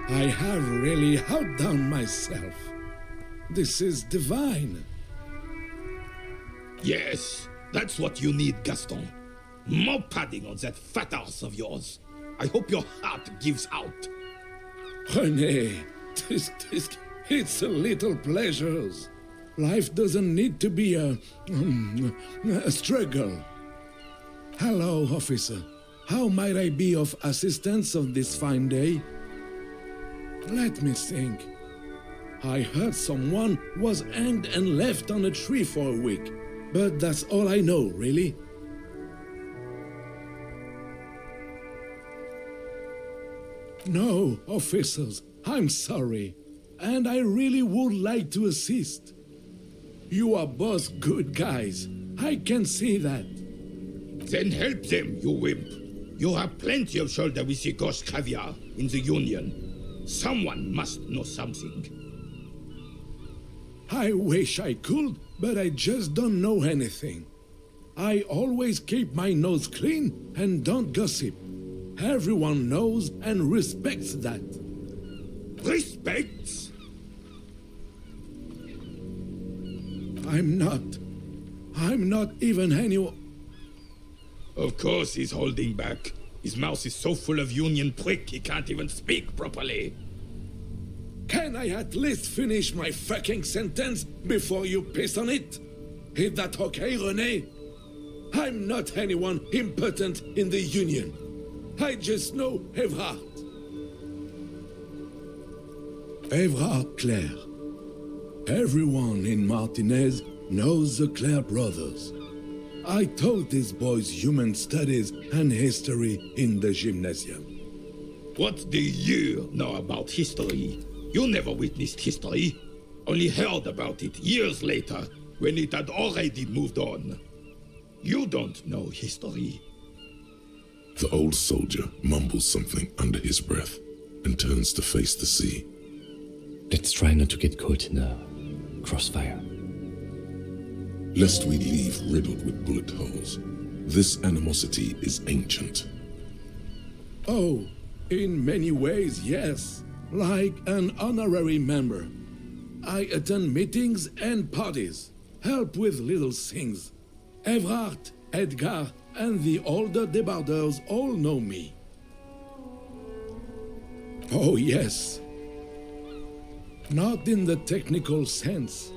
I have really outdone myself. This is divine. Yes, that's what you need, Gaston. More padding on that fat ass of yours. I hope your heart gives out. René, it's a little pleasures. Life doesn't need to be a struggle. Hello, officer. How might I be of assistance on this fine day? Let me think. I heard someone was hanged and left on a tree for a week, but that's all I know, really. No, officers, I'm sorry, and I really would like to assist. You are both good guys, I can see that. Then help them, you wimp. You have plenty of shoulder with the ghost caviar in the Union. Someone must know something. I wish I could, but I just don't know anything. I always keep my nose clean and don't gossip. Everyone knows and respects that. Respects? I'm not even anyone. Of course he's holding back. His mouth is so full of Union prick he can't even speak properly. Can I at least finish my fucking sentence before you piss on it? Is that okay, René? I'm not anyone important in the Union. I just know Evrard. Evrard Claire. Everyone in Martinez knows the Claire brothers. I taught these boys human studies and history in the gymnasium. What do you know about history? You never witnessed history, only heard about it years later when it had already moved on. You don't know history. The old soldier mumbles something under his breath and turns to face the sea. Let's try not to get caught in a crossfire. Lest we leave riddled with bullet holes. This animosity is ancient. Oh, in many ways, yes. Like an honorary member. I attend meetings and parties, help with little things. Evrard, Edgar, and the older debarders all know me. Oh, yes. Not in the technical sense.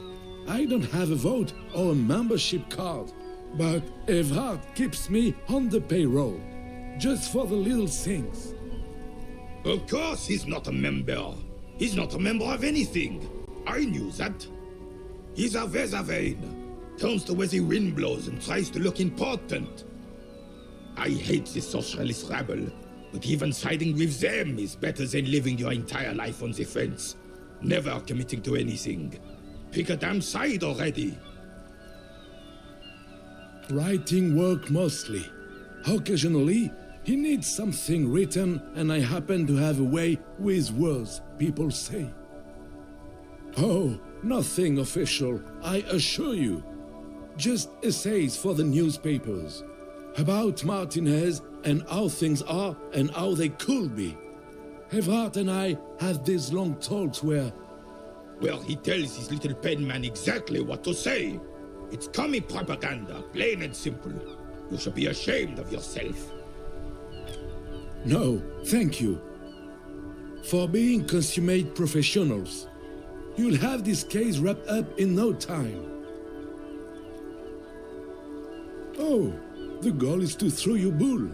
I don't have a vote or a membership card, but Evrard keeps me on the payroll, just for the little things. Of course he's not a member. He's not a member of anything. I knew that. He's a Vezavane. Turns the way the wind blows and tries to look important. I hate this socialist rabble, but even siding with them is better than living your entire life on the fence, never committing to anything. Pick a damn side already. Writing work mostly. Occasionally, he needs something written, and I happen to have a way with words, people say. Oh, nothing official, I assure you. Just essays for the newspapers. About Martinez and how things are and how they could be. Evrard and I had these long talks where... Well, he tells his little pen man exactly what to say. It's commie propaganda, plain and simple. You should be ashamed of yourself. No, thank you. For being consummate professionals. You'll have this case wrapped up in no time. Oh, the goal is to throw your bull.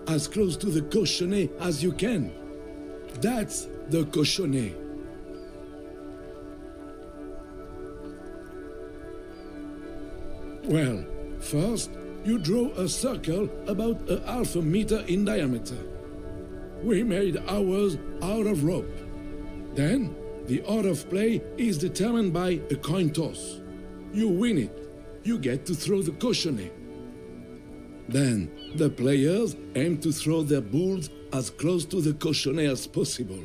As close to the cochonnet as you can. That's the cochonnet. Well, first, you draw a circle about a half a meter in diameter. We made ours out of rope. Then, the order of play is determined by a coin toss. You win it. You get to throw the cochonnet. Then, the players aim to throw their bulls as close to the cochonnet as possible.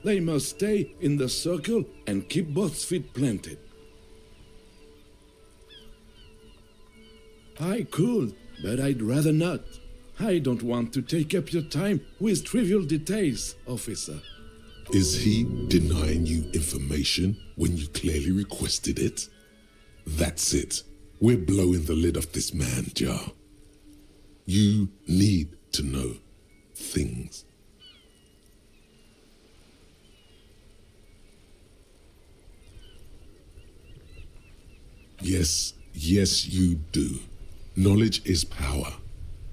They must stay in the circle and keep both feet planted. I could, but I'd rather not. I don't want to take up your time with trivial details, officer. Is he denying you information when you clearly requested it? That's it. We're blowing the lid off this man, Jar. You need to know things. Yes, you do. Knowledge is power.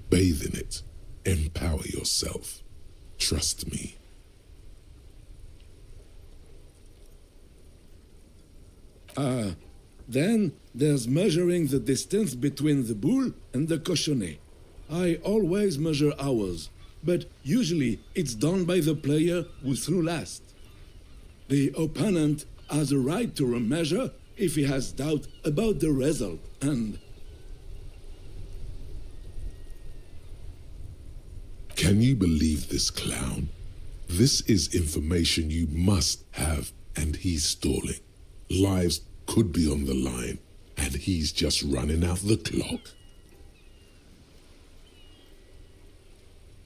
Bathe in it. Empower yourself. Trust me. Then there's measuring the distance between the bull and the cochonnet. I always measure hours, but usually it's done by the player who threw last. The opponent has a right to remeasure if he has doubt about the result, and... Can you believe this clown? This is information you must have, and he's stalling. Lives could be on the line, and he's just running out the clock.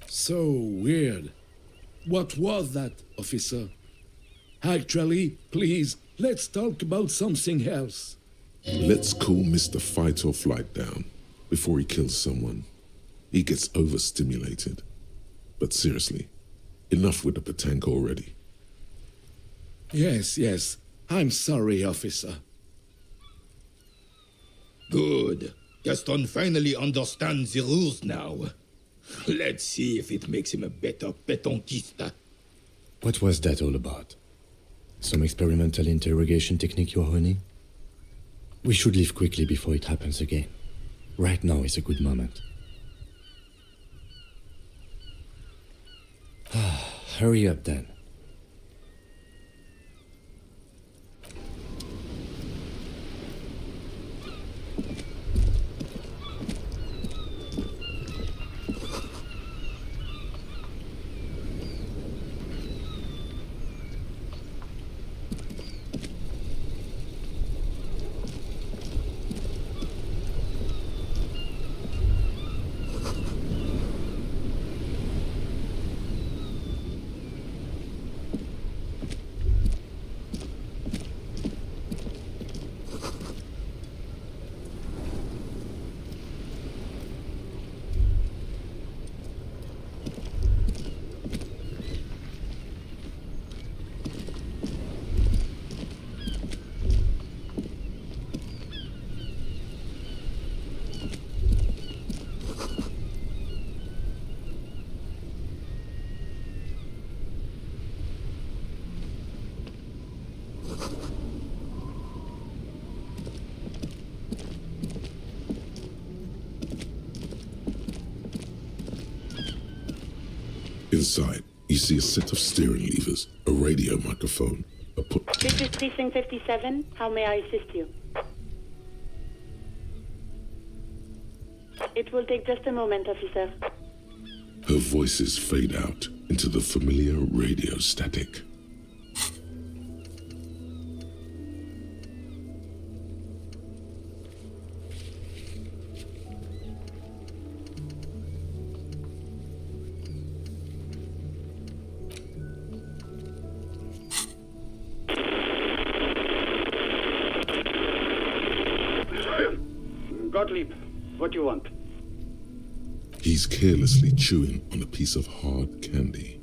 So weird. What was that, officer? Actually, please, let's talk about something else. Let's cool Mr. Fight or Flight down before he kills someone. He gets overstimulated. But seriously, enough with the petanque already. Yes. I'm sorry, officer. Good. Gaston finally understands the rules now. Let's see if it makes him a better petanquista. What was that all about? Some experimental interrogation technique you're honing? We should leave quickly before it happens again. Right now is a good moment. Hurry up then. Inside, you see a set of steering levers, a radio microphone, This is Precinct 57. How may I assist you? It will take just a moment, officer. Her voices fade out into the familiar radio static. Gottlieb, what do you want? He's carelessly chewing on a piece of hard candy.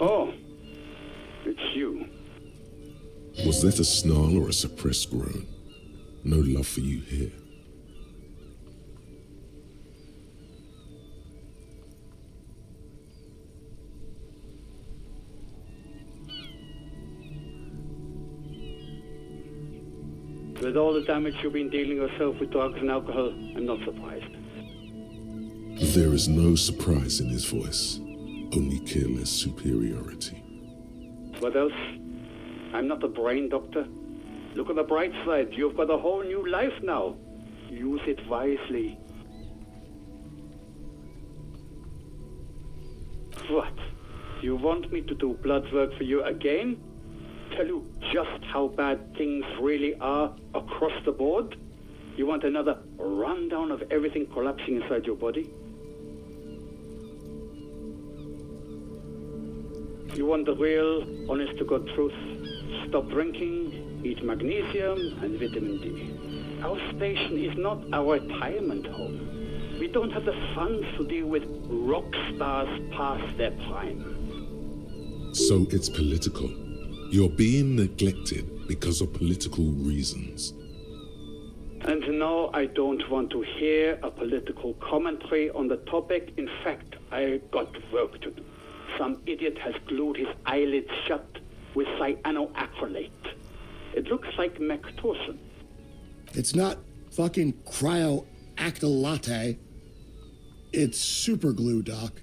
Oh, it's you. Was that a snarl or a suppressed groan? No love for you here. With all the damage you've been dealing yourself with drugs and alcohol, I'm not surprised. There is no surprise in his voice, only careless superiority. What else? I'm not a brain doctor. Look on the bright side. You've got a whole new life now. Use it wisely. What? You want me to do blood work for you again? Tell you just how bad things really are across the board? You want another rundown of everything collapsing inside your body? You want the real, honest-to-God truth? Stop drinking, eat magnesium and vitamin D. Our station is not our retirement home. We don't have the funds to deal with rock stars past their prime. So it's political. You're being neglected because of political reasons. And no, I don't want to hear a political commentary on the topic. In fact, I got work to do. Some idiot has glued his eyelids shut with cyanoacrylate. It looks like Mactorson. It's not fucking cryoacrylate. It's super glue, Doc.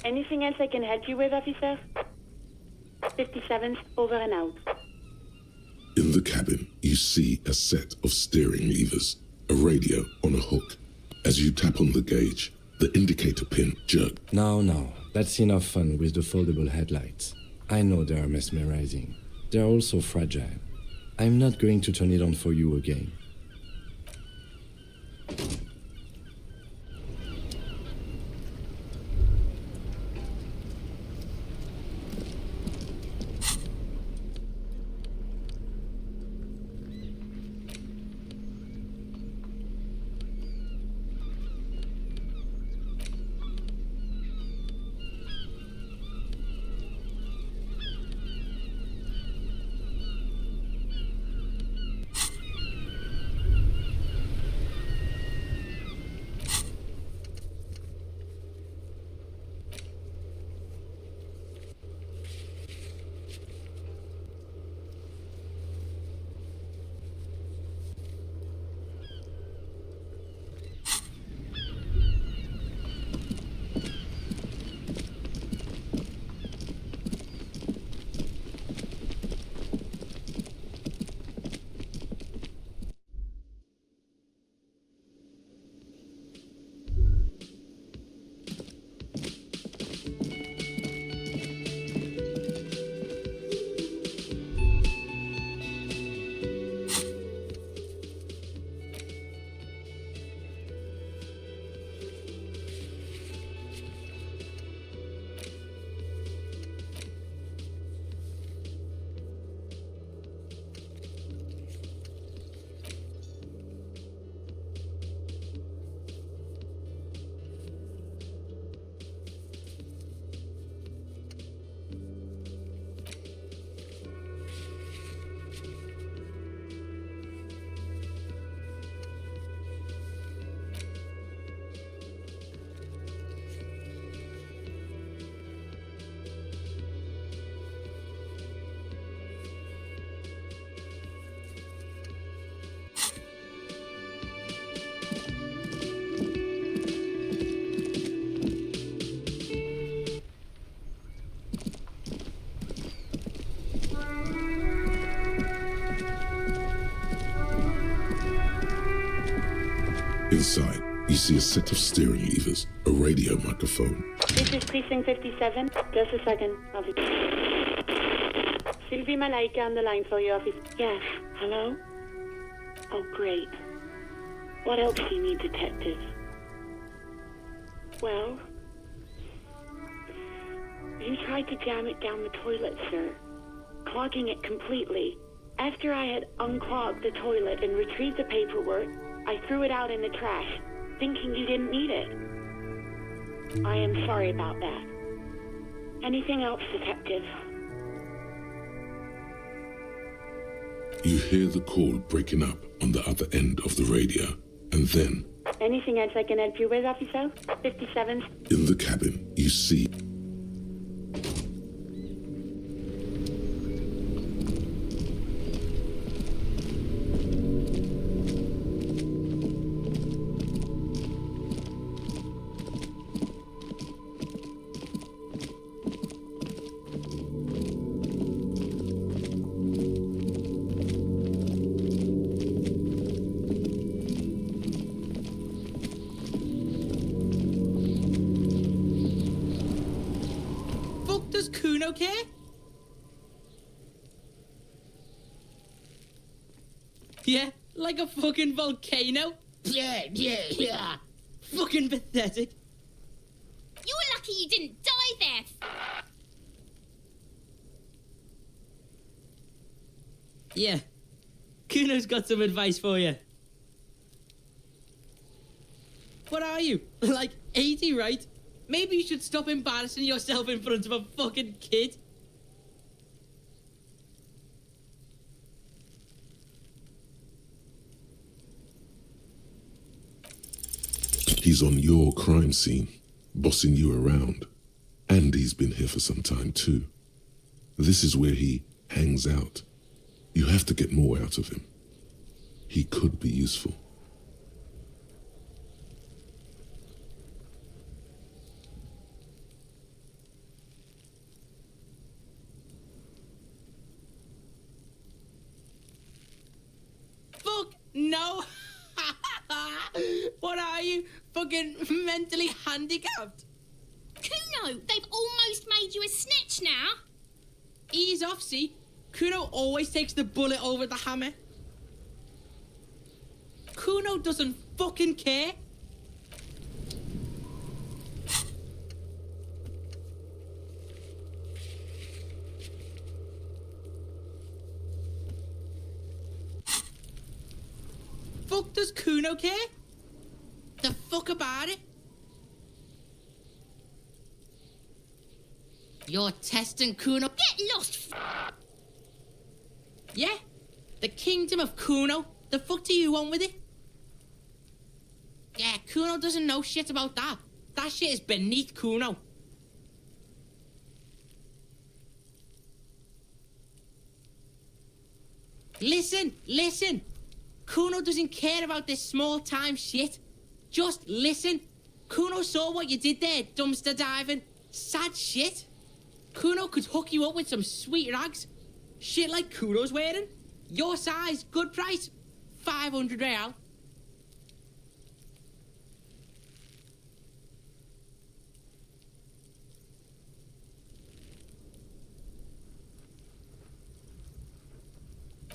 Anything else I can help you with, officer? 57's over and out. In the cabin, you see a set of steering levers, a radio on a hook. As you tap on the gauge, the indicator pin jerks. Now, that's enough fun with the foldable headlights. I know they are mesmerizing. They're also fragile. I'm not going to turn it on for you again. Inside, you see a set of steering levers, a radio microphone. This is Precinct 57. Just a second, officer. Sylvie Malaika on the line for you, officer. Yes, hello? Oh, great. What else do you need, detective? Well, you tried to jam it down the toilet, sir, clogging it completely. After I had unclogged the toilet and retrieved the paperwork, I threw it out in the trash, thinking you didn't need it. I am sorry about that. Anything else, detective? You hear the call breaking up on the other end of the radio, and then, Anything else I can help you with, officer? 57. in the cabin, you see does Kuno care? Yeah, like a fucking volcano. Yeah. Fucking pathetic. You're lucky you didn't die there. Yeah. Kuno's got some advice for you. What are you? Like 80, right? Maybe you should stop embarrassing yourself in front of a fucking kid. He's on your crime scene, bossing you around. And he's been here for some time too. This is where he hangs out. You have to get more out of him. He could be useful. Fuck no! What are you? Fucking mentally handicapped? Kuno, they've almost made you a snitch now. Ease off, see? Kuno always takes the bullet over the hammer. Kuno doesn't fucking care. Fuck does Kuno care? The fuck about it? You're testing Kuno. Get lost. Yeah? The kingdom of Kuno? The fuck do you want with it? Yeah, Kuno doesn't know shit about that. That shit is beneath Kuno. Listen. Kuno doesn't care about this small-time shit. Just listen. Kuno saw what you did there, dumpster diving. Sad shit. Kuno could hook you up with some sweet rags. Shit like Kuno's wearing. Your size, good price. 500 real.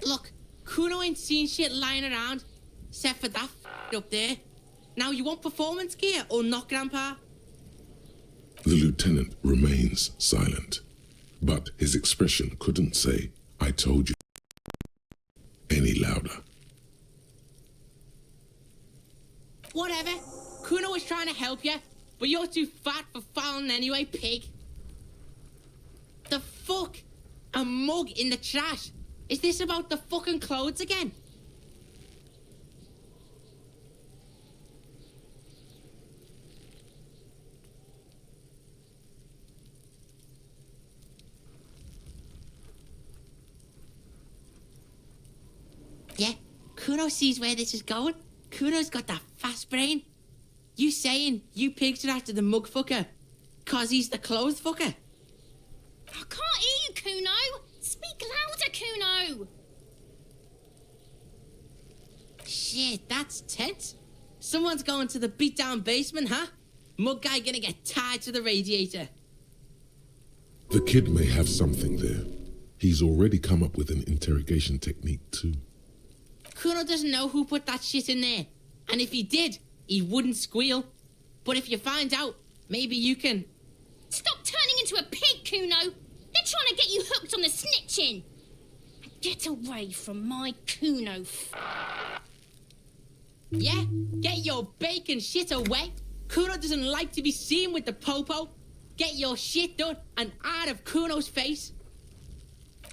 Look, Kuno ain't seen shit lying around, except for that up there. Now you want performance gear or not, Grandpa? The lieutenant remains silent, but his expression couldn't say, "I told you," any louder. Whatever. Kuno was trying to help you, but you're too fat for fouling anyway, pig. The fuck? A mug in the trash? Is this about the fucking clothes again? Yeah, Kuno sees where this is going. Kuno's got that fast brain. You saying you pigs are after the mug fucker, 'cause he's the clothes fucker? I can't hear you, Kuno. Speak louder, Kuno. Shit, that's tense. Someone's going to the beat-down basement, huh? Mug guy gonna get tied to the radiator. The kid may have something there. He's already come up with an interrogation technique too. Kuno doesn't know who put that shit in there. And if he did, he wouldn't squeal. But if you find out, maybe you can... Stop turning into a pig, Kuno. They're trying to get you hooked on the snitching. Get away from my Kuno. Yeah? Get your bacon shit away. Kuno doesn't like to be seen with the popo. Get your shit done and out of Kuno's face.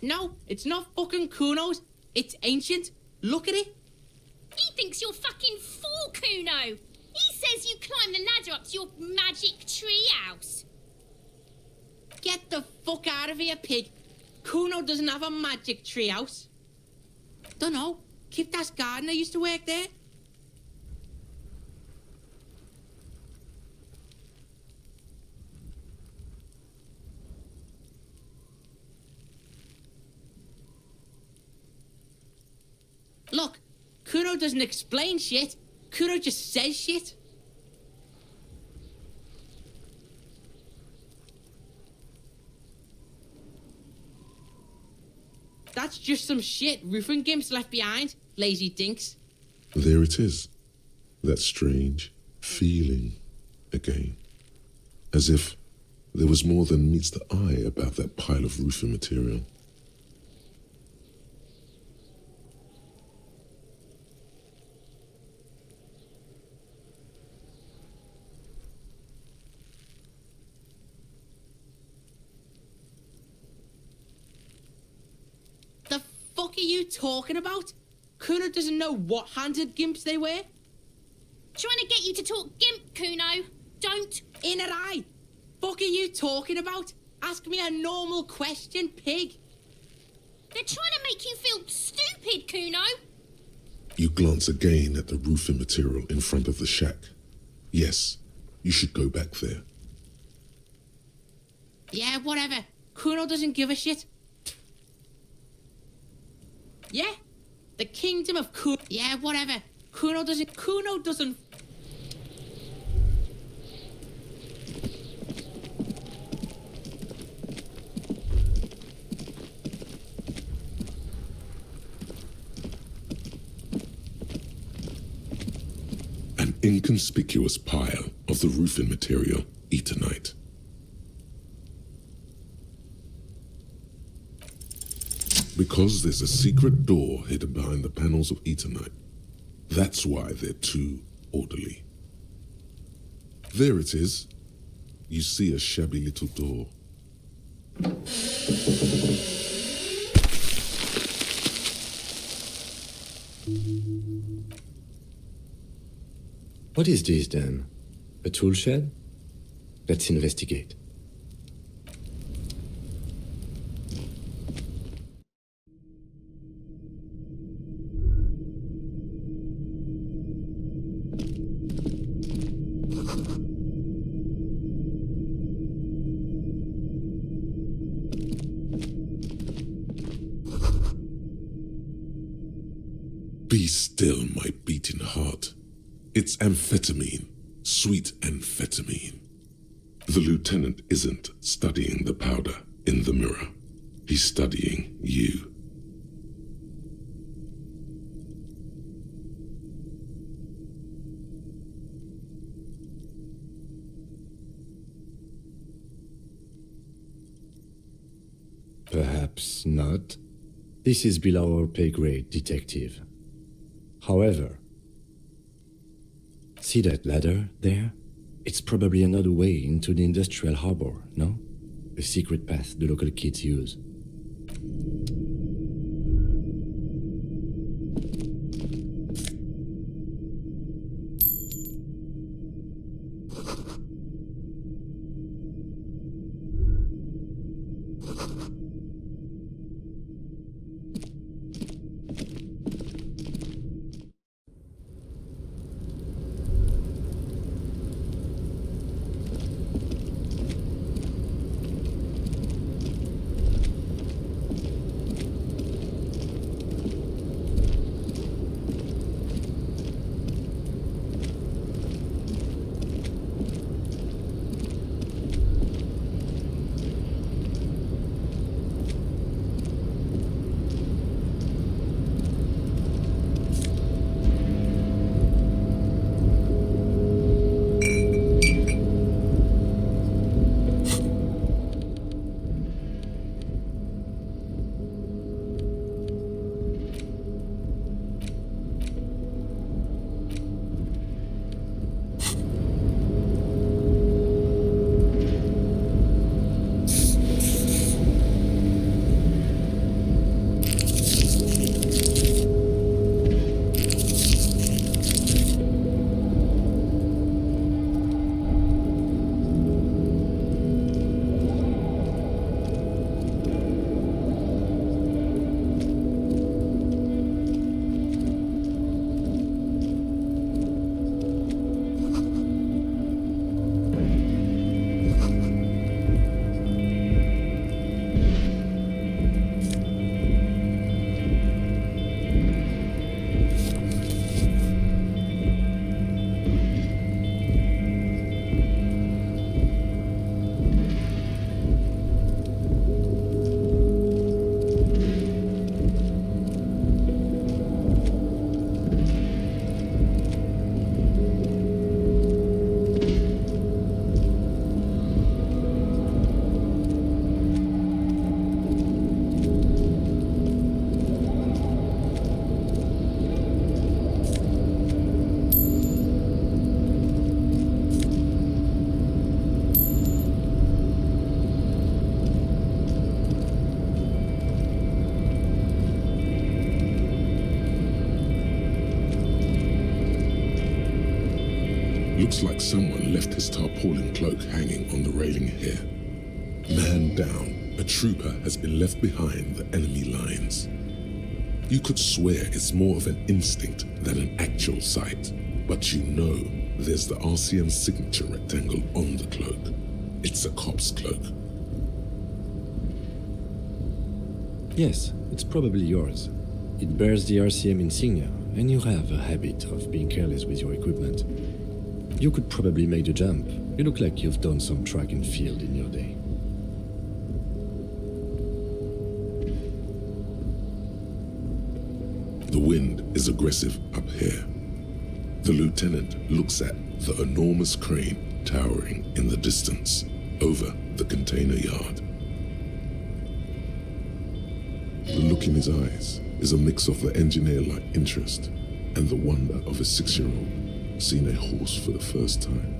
No, it's not fucking Kuno's. It's ancient. Look at it. He thinks you're fucking fool, Kuno. He says you climbed the ladder up to your magic tree house. Get the fuck out of here, pig. Kuno doesn't have a magic tree house. Dunno. Kiptas gardener used to work there. Look, Kuno doesn't explain shit. Kuno just says shit. That's just some shit roofing gimps left behind. Lazy dinks. There it is. That strange feeling again. As if there was more than meets the eye about that pile of roofing material. The fuck are you talking about? Kuno doesn't know what handed gimps they were. Trying to get you to talk gimp, Kuno. Don't. In her eye. Fuck are you talking about? Ask me a normal question, pig. They're trying to make you feel stupid, Kuno. You glance again at the roofing material in front of the shack. Yes, you should go back there. Yeah, whatever. Kuno doesn't give a shit. Yeah? The kingdom of Kuno. Yeah, whatever. Kuno doesn't. An inconspicuous pile of the roofing material, Eternite. Because there's a secret door hidden behind the panels of Eternite. That's why they're too orderly. There it is. You see a shabby little door. What is this then? A tool shed? Let's investigate. Be still, my beating heart. It's amphetamine, sweet amphetamine. The lieutenant isn't studying the powder in the mirror. He's studying you. Perhaps not. This is below our pay grade, detective. However, see that ladder there? It's probably another way into the industrial harbor, no? A secret path the local kids use. Looks like someone left his tarpaulin cloak hanging on the railing here. Man down, a trooper has been left behind the enemy lines. You could swear it's more of an instinct than an actual sight, but you know there's the RCM signature rectangle on the cloak. It's a cop's cloak. Yes, it's probably yours. It bears the RCM insignia, and you have a habit of being careless with your equipment. You could probably make the jump. You look like you've done some track and field in your day. The wind is aggressive up here. The lieutenant looks at the enormous crane towering in the distance over the container yard. The look in his eyes is a mix of the engineer-like interest and the wonder of a 6-year-old seeing a horse for the first time.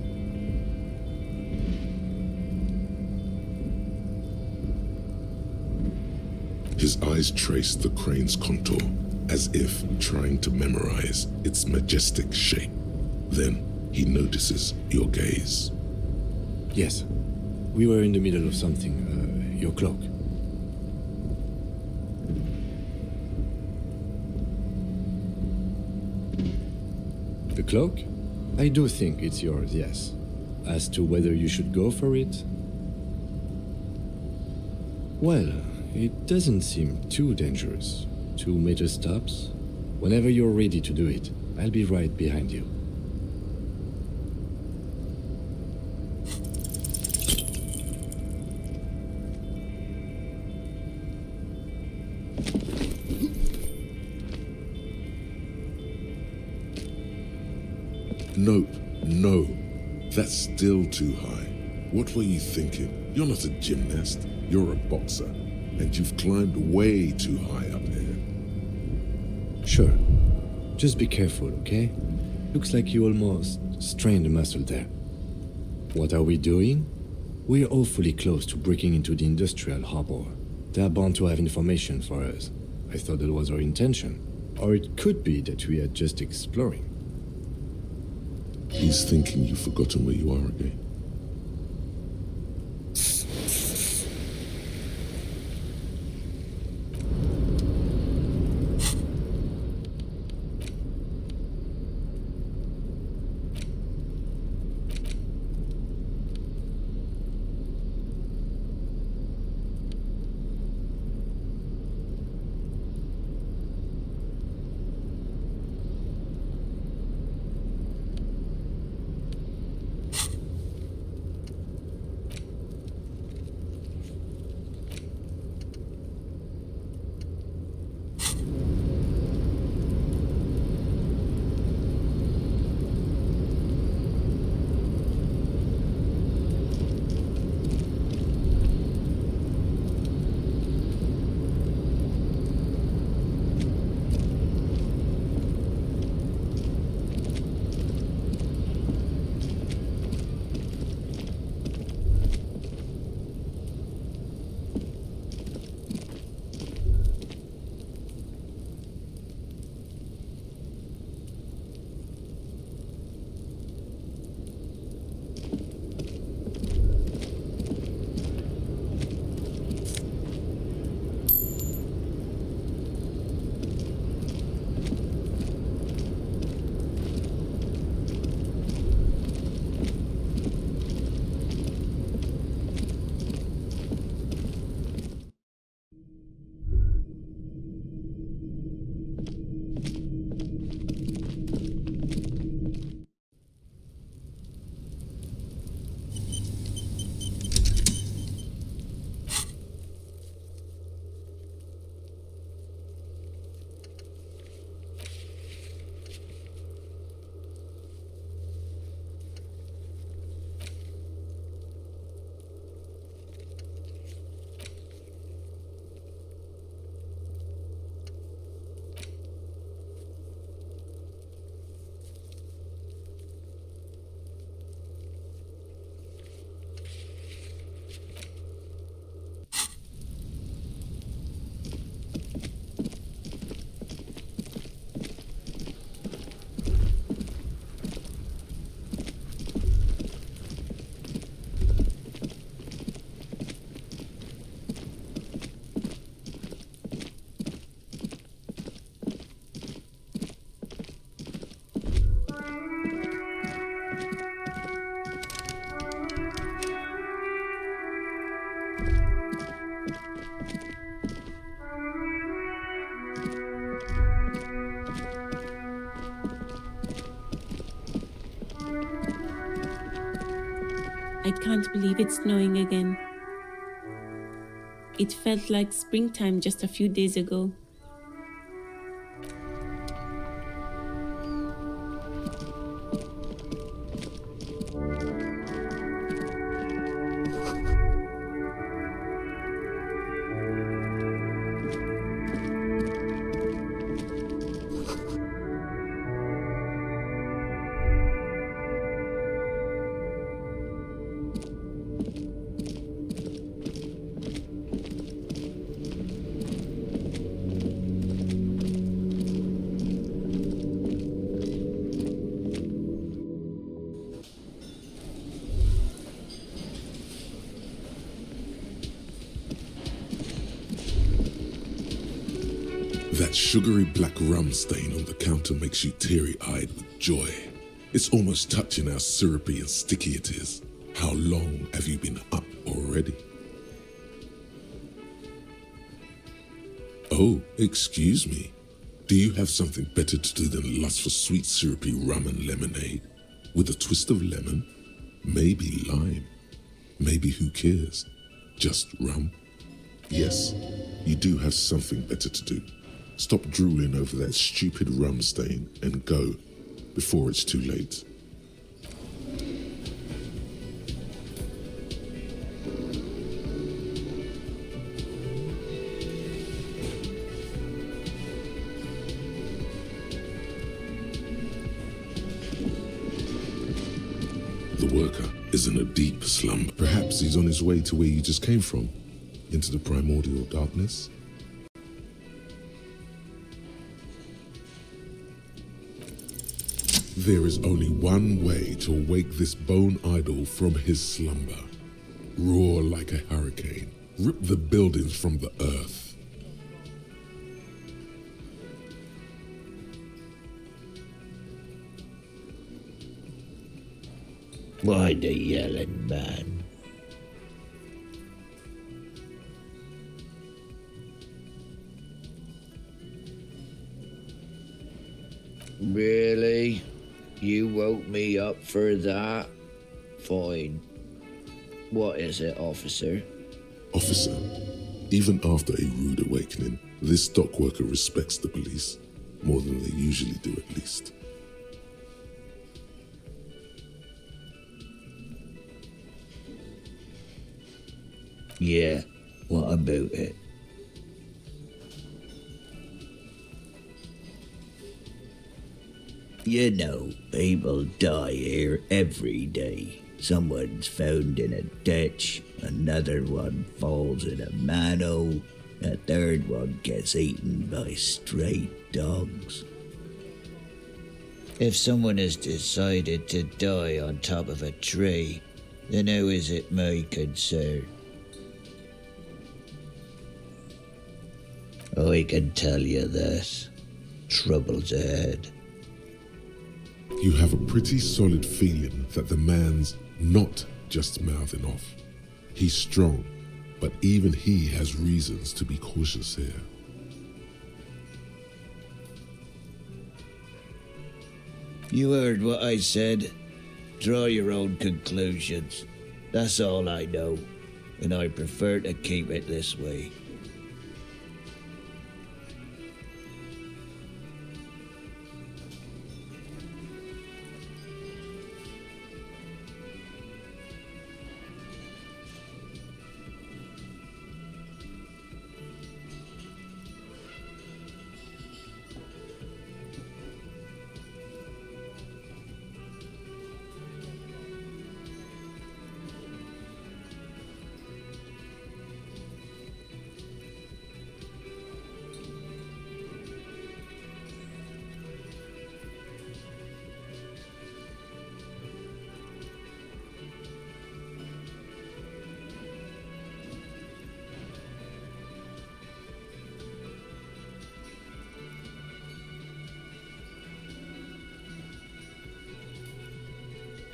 His eyes trace the crane's contour as if trying to memorize its majestic shape. Then he notices your gaze. Yes, we were in the middle of something. Your cloak. The cloak? I do think it's yours, yes. As to whether you should go for it? Well, it doesn't seem too dangerous. 2 meter stops. Whenever you're ready to do it, I'll be right behind you. Nope, no. That's still too high. What were you thinking? You're not a gymnast. You're a boxer. And you've climbed way too high up here. Sure. Just be careful, okay? Looks like you almost strained a muscle there. What are we doing? We're awfully close to breaking into the industrial harbor. They're bound to have information for us. I thought that was our intention. Or it could be that we are just exploring. He's thinking you've forgotten where you are again. I can't believe it's snowing again. It felt like springtime just a few days ago. That sugary black rum stain on the counter makes you teary-eyed with joy. It's almost touching how syrupy and sticky it is. How long have you been up already? Oh, excuse me. Do you have something better to do than lust for sweet syrupy rum and lemonade? With a twist of lemon? Maybe lime. Maybe who cares? Just rum? Yes, you do have something better to do. Stop drooling over that stupid rum stain and go before it's too late. The worker is in a deep slumber. Perhaps he's on his way to where you just came from, into the primordial darkness. There is only one way to awake this bone idol from his slumber. Roar like a hurricane. Rip the buildings from the earth. Why the yelling, man? Really? You woke me up for that? Fine. What is it, officer? Officer, even after a rude awakening, this dock worker respects the police more than they usually do, at least. Yeah, what about it? You know, people die here every day. Someone's found in a ditch, another one falls in a manhole, a third one gets eaten by stray dogs. If someone has decided to die on top of a tree, then how is it my concern? I can tell you this, trouble's ahead. You have a pretty solid feeling that the man's not just mouthing off. He's strong, but even he has reasons to be cautious here. You heard what I said. Draw your own conclusions. That's all I know, and I prefer to keep it this way.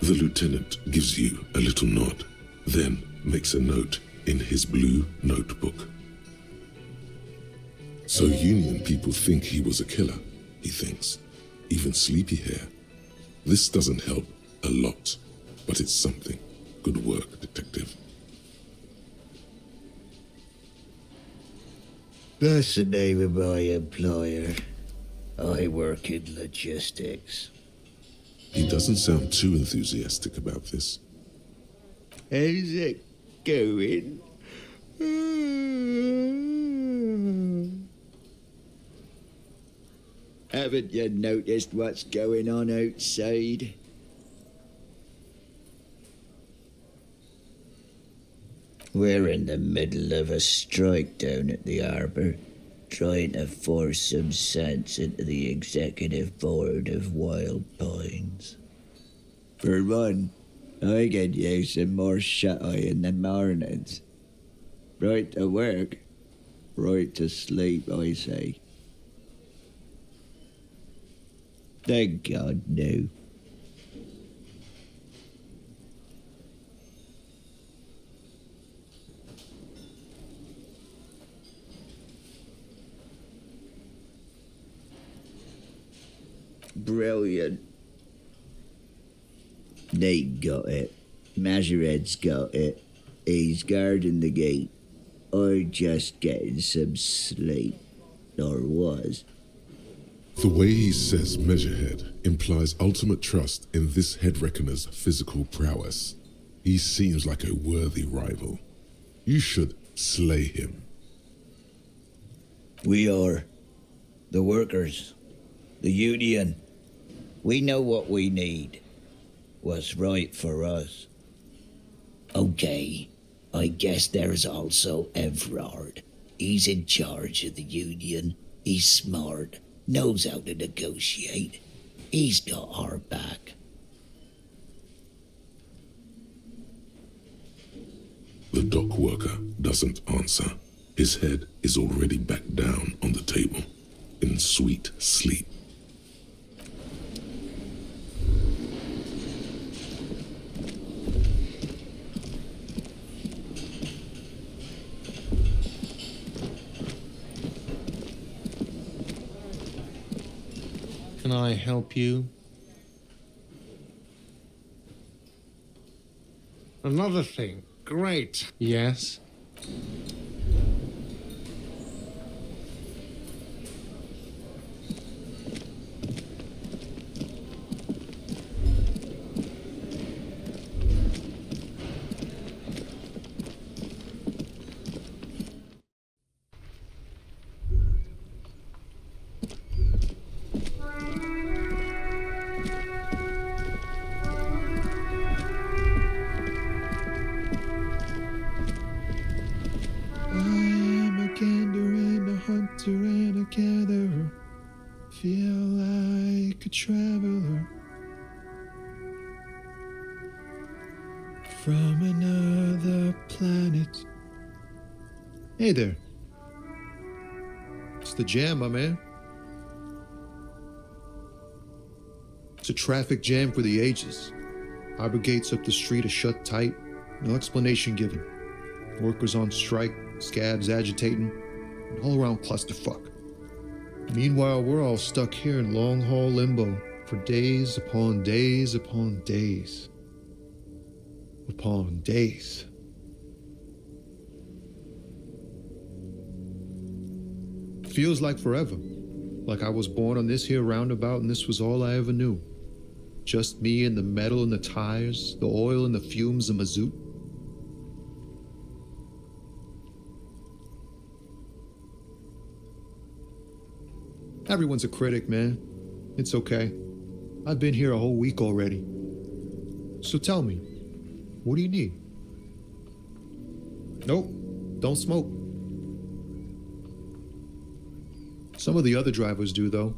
The lieutenant gives you a little nod, then makes a note in his blue notebook. So Union people think he was a killer, he thinks. Even sleepy hair. This doesn't help a lot, but it's something. Good work, Detective. That's the name of my employer. I work in logistics. He doesn't sound too enthusiastic about this. How's it going? Haven't you noticed what's going on outside? We're in the middle of a strike down at the harbour, trying to force some sense into the executive board of Wild Pines. For one, I get you some more shut-eye in the mornings. Right to work, right to sleep, I say. Thank God, no. Brilliant. Nate got it. Majoret's got it. He's guarding the gate. I'm just getting some sleep. Or was. The way he says Measurehead implies ultimate trust in this head reckoner's physical prowess. He seems like a worthy rival. You should slay him. We are. The workers. The union. We know what we need. What's right for us. Okay. I guess there's also Everard. He's in charge of the union. He's smart. Knows how to negotiate. He's got our back. The dock worker doesn't answer. His head is already back down on the table, in sweet sleep. Can I help you? Another thing. Great. Yes? Traveler from another planet. Hey there. It's the jam, my man. It's a traffic jam for the ages. Harbor gates up the street are shut tight, no explanation given. Workers on strike, scabs agitating, an all-around clusterfuck. Meanwhile, we're all stuck here in long-haul limbo for days upon days upon days upon days. Feels like forever. Like I was born on this here roundabout and this was all I ever knew. Just me and the metal and the tires, the oil and the fumes of mazout. Everyone's a critic, man. It's okay. I've been here a whole week already. So tell me, what do you need? Nope, don't smoke. Some of the other drivers do, though.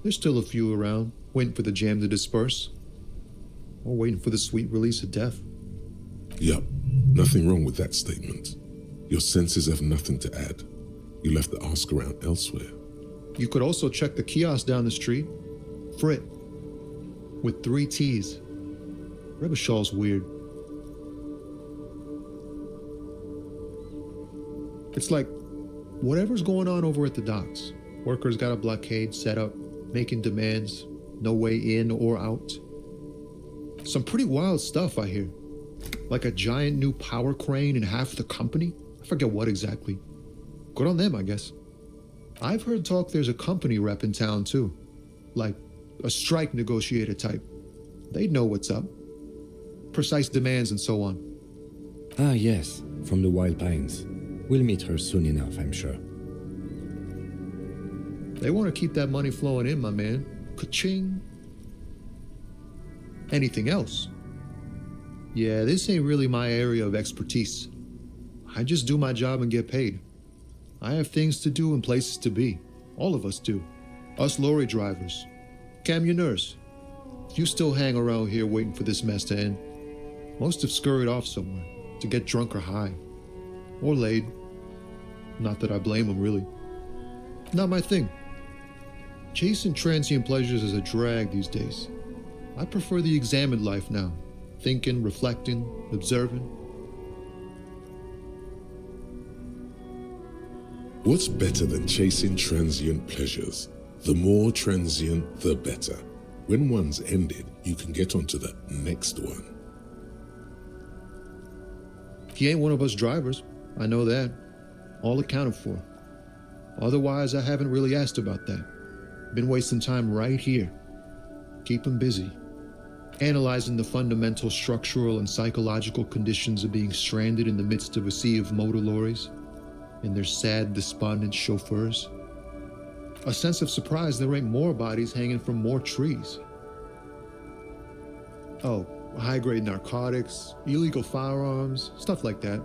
There's still a few around, waiting for the jam to disperse. Or waiting for the sweet release of death. Yup, nothing wrong with that statement. Your senses have nothing to add. You left the ask around elsewhere. You could also check the kiosk down the street. Frit. With 3 T's. Rebishaw's weird. It's like, whatever's going on over at the docks. Workers got a blockade set up, making demands, no way in or out. Some pretty wild stuff, I hear. Like a giant new power crane in half the company? I forget what exactly. Good on them, I guess. I've heard talk there's a company rep in town too. Like a strike negotiator type. They'd know what's up. Precise demands and so on. Ah, yes, from the Wild Pines. We'll meet her soon enough, I'm sure. They want to keep that money flowing in, my man. Ka-ching. Anything else? Yeah, this ain't really my area of expertise. I just do my job and get paid. I have things to do and places to be. All of us do. Us lorry drivers. Camionneurs. You still hang around here waiting for this mess to end. Most have scurried off somewhere to get drunk or high. Or laid. Not that I blame them, really. Not my thing. Chasing transient pleasures is a drag these days. I prefer the examined life now. Thinking, reflecting, observing. What's better than chasing transient pleasures? The more transient, the better. When one's ended, you can get onto the next one. He ain't one of us drivers. I know that. All accounted for. Otherwise, I haven't really asked about that. Been wasting time right here. Keep him busy. Analyzing the fundamental structural and psychological conditions of being stranded in the midst of a sea of motor lorries and their sad, despondent chauffeurs. A sense of surprise there ain't more bodies hanging from more trees. Oh, high-grade narcotics, illegal firearms, stuff like that.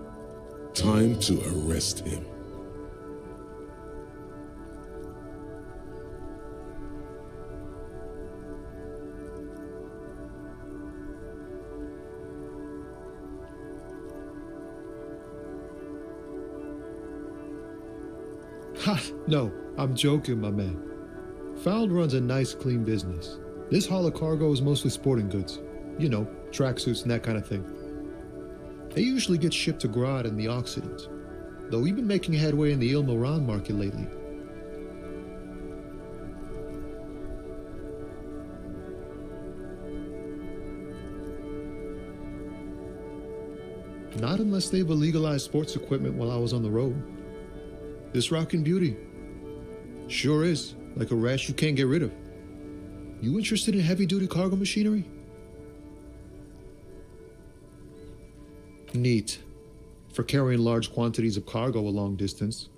Time to arrest him. Ha! No, I'm joking, my man. Found runs a nice, clean business. This haul of cargo is mostly sporting goods. You know, tracksuits and that kind of thing. They usually get shipped to Grad in the Occident, though we've been making headway in the Il Moran market lately. Not unless they've illegalized sports equipment while I was on the road. This rockin' beauty. Sure is, like a rash you can't get rid of. You interested in heavy-duty cargo machinery? Neat. For carrying large quantities of cargo a long distance.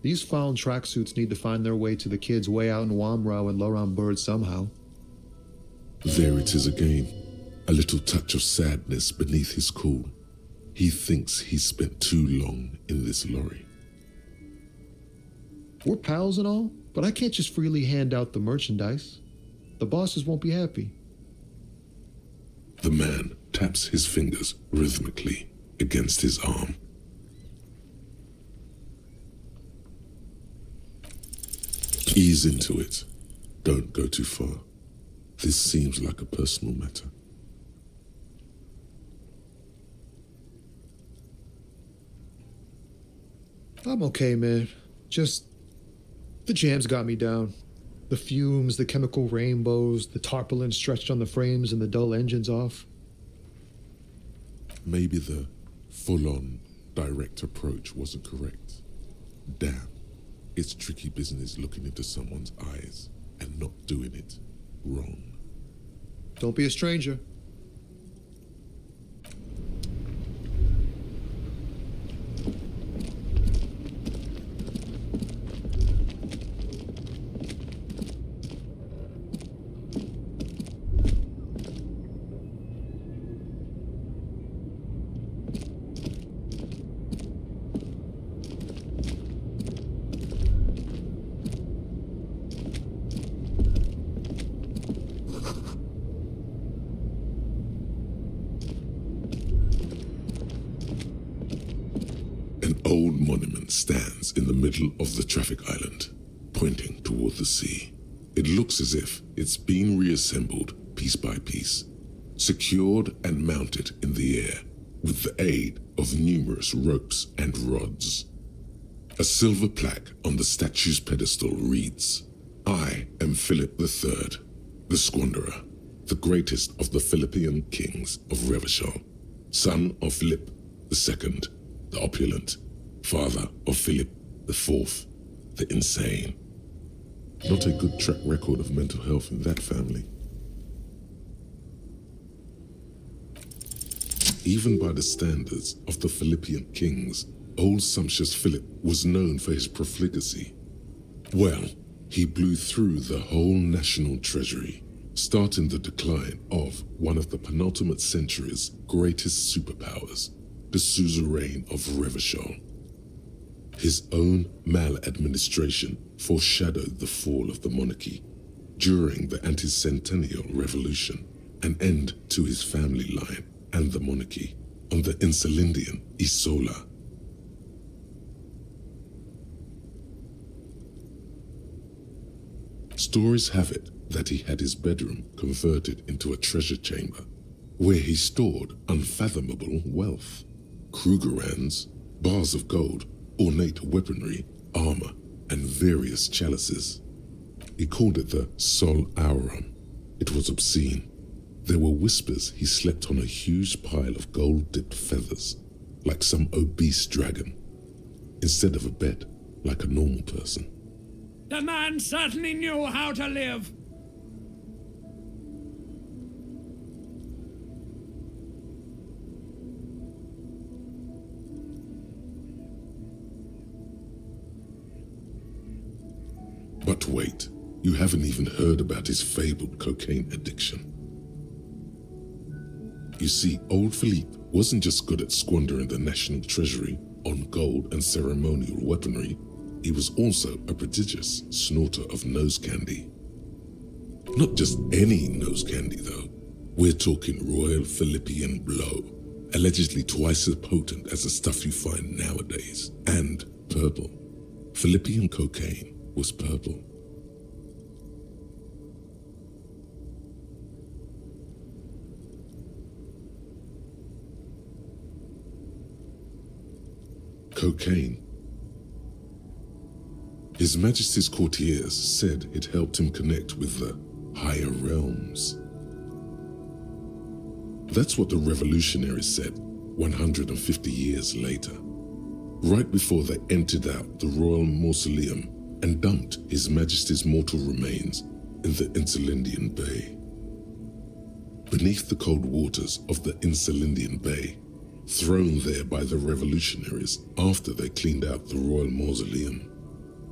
These found tracksuits need to find their way to the kids way out in Wamrau and Laurent Bird somehow. There it is again. A little touch of sadness beneath his cool. He thinks he's spent too long in this lorry. We're pals and all, but I can't just freely hand out the merchandise. The bosses won't be happy. The man taps his fingers rhythmically against his arm. Ease into it. Don't go too far. This seems like a personal matter. I'm okay, man. Just... the jams got me down. The fumes, the chemical rainbows, the tarpaulin stretched on the frames and the dull engines off. Maybe the full-on, direct approach wasn't correct. Damn, it's tricky business looking into someone's eyes and not doing it wrong. Don't be a stranger. Old monument stands in the middle of the traffic island, pointing toward the sea. It looks as if it's been reassembled piece by piece, secured and mounted in the air with the aid of numerous ropes and rods. A silver plaque on the statue's pedestal reads, "I am Philip III, the Squanderer, the greatest of the Philippian kings of Revachol. son of Philip II, the opulent, father of Philip IV, the insane. Not a good track record of mental health in that family. Even by the standards of the Philippian kings, old sumptuous Philip was known for his profligacy. Well, he blew through the whole national treasury, starting the decline of one of the penultimate century's greatest superpowers, the suzerain of Revachol. His own maladministration foreshadowed the fall of the monarchy during the anti-centennial revolution, an end to his family line and the monarchy on the Insulindian Isola. Stories have it that he had his bedroom converted into a treasure chamber where he stored unfathomable wealth. Krugerrands, bars of gold, ornate weaponry, armor, and various chalices. He called it the Sol Aurum. It was obscene. There were whispers he slept on a huge pile of gold-dipped feathers, like some obese dragon, instead of a bed, like a normal person. The man certainly knew how to live. But wait, you haven't even heard about his fabled cocaine addiction. You see, old Philippe wasn't just good at squandering the national treasury on gold and ceremonial weaponry, he was also a prodigious snorter of nose candy. Not just any nose candy, though. We're talking Royal Philippian Blow, allegedly twice as potent as the stuff you find nowadays, and purple. Philippian cocaine was purple. Cocaine. His Majesty's courtiers said it helped him connect with the higher realms. That's what the revolutionaries said 150 years later, right before they emptied out the royal mausoleum and dumped His Majesty's mortal remains in the Insulindian Bay. Beneath the cold waters of the Insulindian Bay, thrown there by the revolutionaries after they cleaned out the royal mausoleum,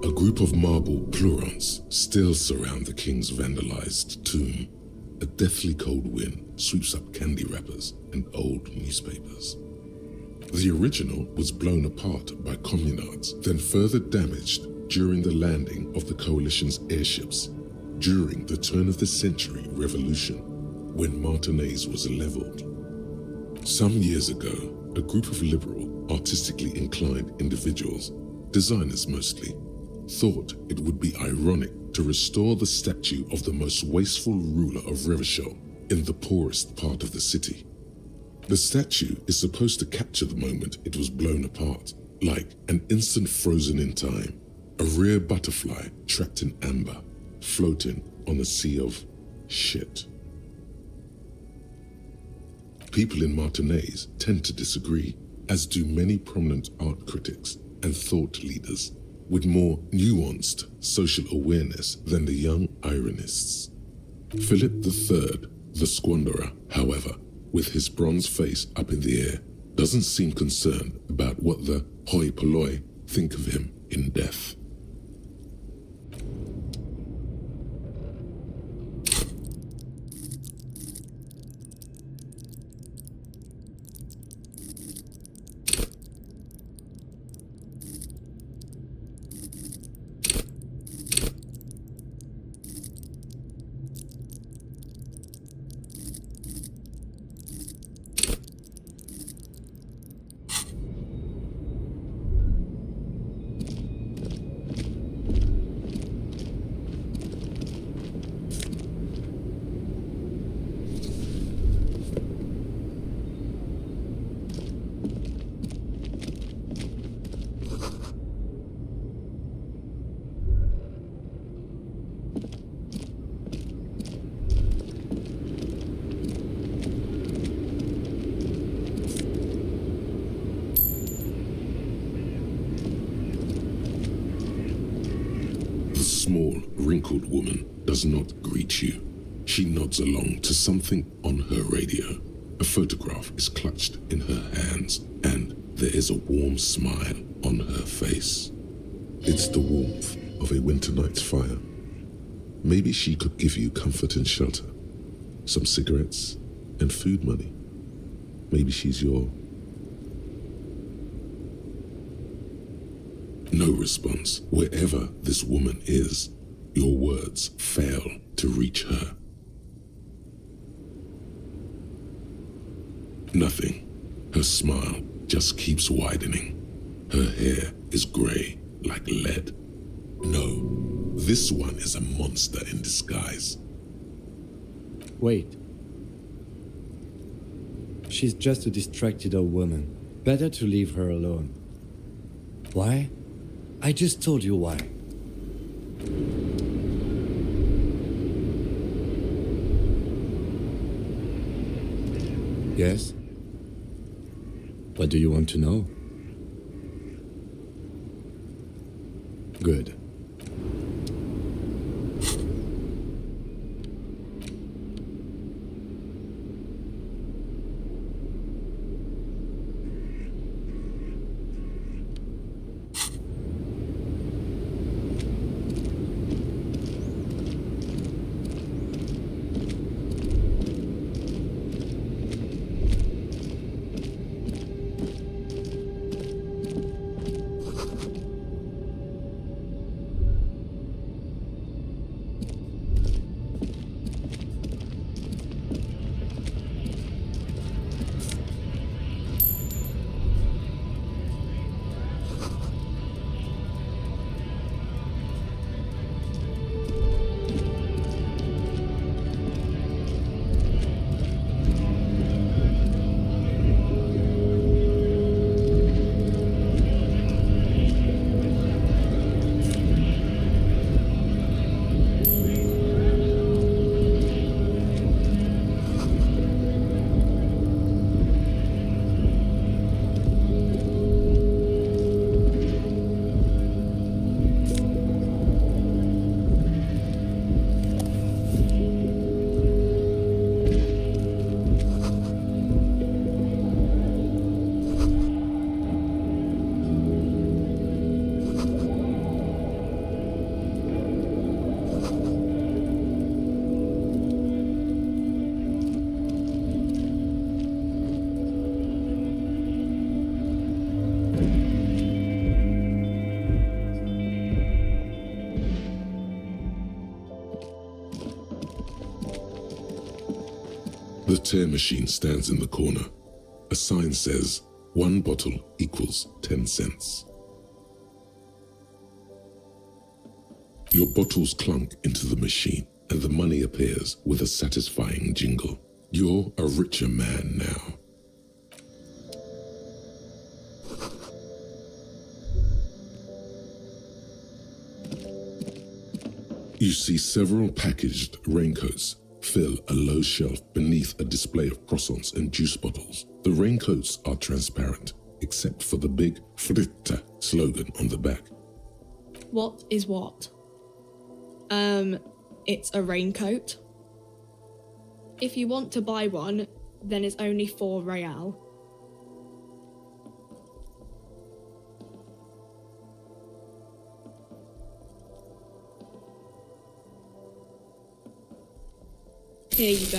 a group of marble pleurons still surround the king's vandalized tomb. A deathly cold wind sweeps up candy wrappers and old newspapers. The original was blown apart by communards, then further damaged during the landing of the coalition's airships during the turn-of-the-century revolution, when Martinaise was leveled. Some years ago, a group of liberal, artistically inclined individuals, designers mostly, thought it would be ironic to restore the statue of the most wasteful ruler of Revachol in the poorest part of the city. The statue is supposed to capture the moment it was blown apart, like an instant frozen in time, a rare butterfly trapped in amber, floating on a sea of shit. People in Martinaise tend to disagree, as do many prominent art critics and thought leaders with more nuanced social awareness than the young ironists. Philip III, the squanderer, however, with his bronze face up in the air, doesn't seem concerned about what the hoi polloi think of him in death. small, wrinkled woman does not greet you. She nods along to something on her radio. A photograph is clutched in her hands, and there is a warm smile on her face. It's the warmth of a winter night's fire. Maybe she could give you comfort and shelter, some cigarettes and food money. Maybe she's your... No response. Wherever this woman is, your words fail to reach her. Nothing. Her smile just keeps widening. Her hair is grey like lead. No, this one is a monster in disguise. Wait. She's just a distracted old woman. Better to leave her alone. Why? I just told you why. Yes? What do you want to know? Good. The tear machine stands in the corner. A sign says, 1 bottle equals 10 cents. Your bottles clunk into the machine, and the money appears with a satisfying jingle. You're a richer man now. You see several packaged raincoats fill a low shelf beneath a display of croissants and juice bottles. The raincoats are transparent, except for the big Fritta slogan on the back. What is what? It's a raincoat. If you want to buy one, then it's only 4 real. Here you go.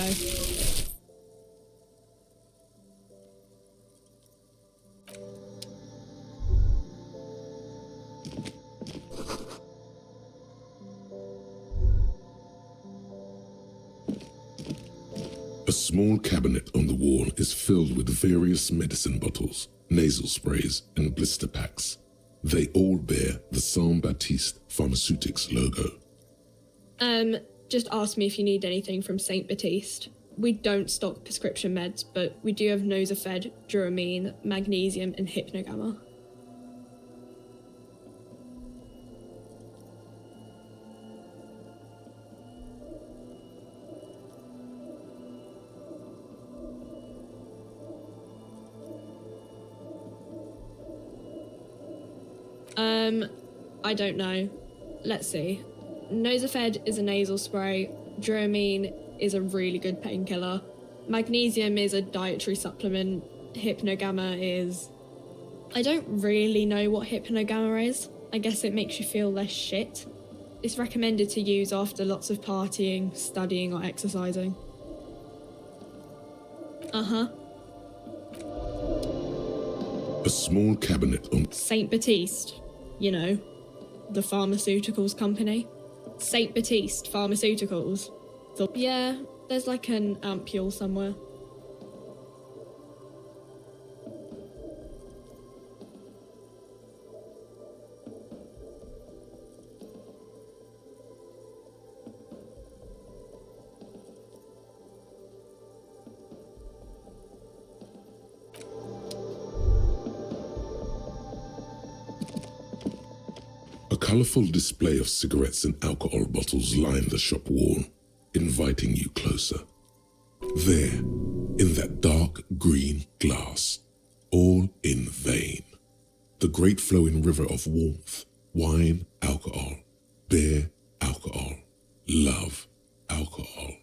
A small cabinet on the wall is filled with various medicine bottles, nasal sprays, and blister packs. They all bear the Saint Baptiste Pharmaceutics logo. Just ask me if you need anything from Saint Baptiste. We don't stock prescription meds, but we do have Nosafed, Duramine, Magnesium, and Hypnogamma. I don't know. Let's see. Nosafed is a nasal spray. Dramamine is a really good painkiller. Magnesium is a dietary supplement. Hypnogamma is... I don't really know what hypnogamma is. I guess it makes you feel less shit. It's recommended to use after lots of partying, studying, or exercising. Uh-huh. A small cabinet on Saint Baptiste. You know, the pharmaceuticals company. Saint Baptiste Pharmaceuticals. Yeah, there's like an ampule somewhere. A colourful display of cigarettes and alcohol bottles line the shop wall, inviting you closer. There, in that dark green glass, all in vain, the great flowing river of warmth, wine, alcohol, beer, alcohol, love, alcohol.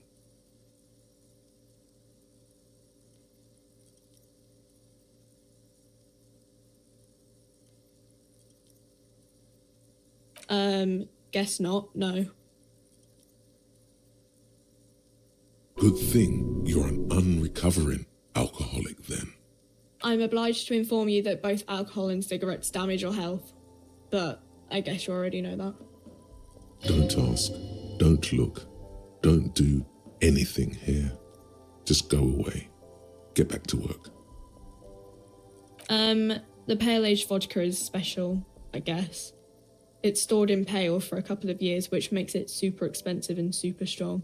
Guess not, no. Good thing you're an unrecovering alcoholic then. I'm obliged to inform you that both alcohol and cigarettes damage your health. But I guess you already know that. Don't ask, don't look, don't do anything here. Just go away. Get back to work. The pale aged vodka is special, I guess. It's stored in pale for a couple of years, which makes it super expensive and super strong.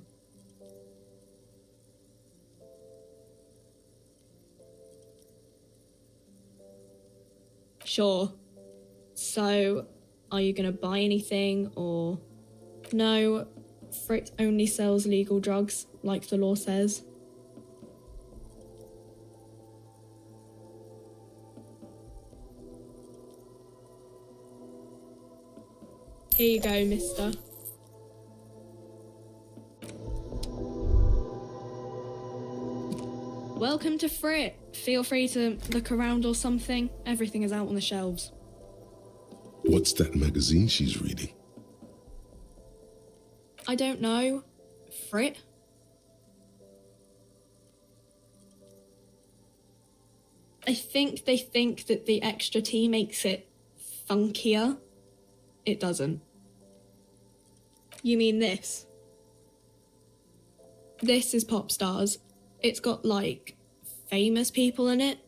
Sure. So, are you gonna buy anything, or... No, Frit only sells legal drugs, like the law says. Here you go, mister. Welcome to Frit. Feel free to look around or something. Everything is out on the shelves. What's that magazine she's reading? I don't know. Frit? I think they think that the extra tea makes it funkier. It doesn't. You mean this? This is Pop Stars. It's got, like, famous people in it.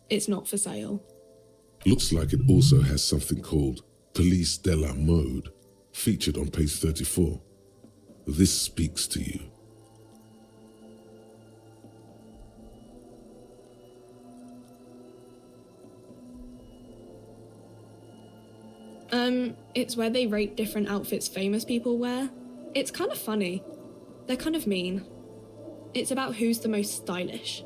It's not for sale. Looks like it also has something called Police de la Mode, featured on page 34. This speaks to you. It's where they rate different outfits famous people wear. It's kind of funny. They're kind of mean. It's about who's the most stylish.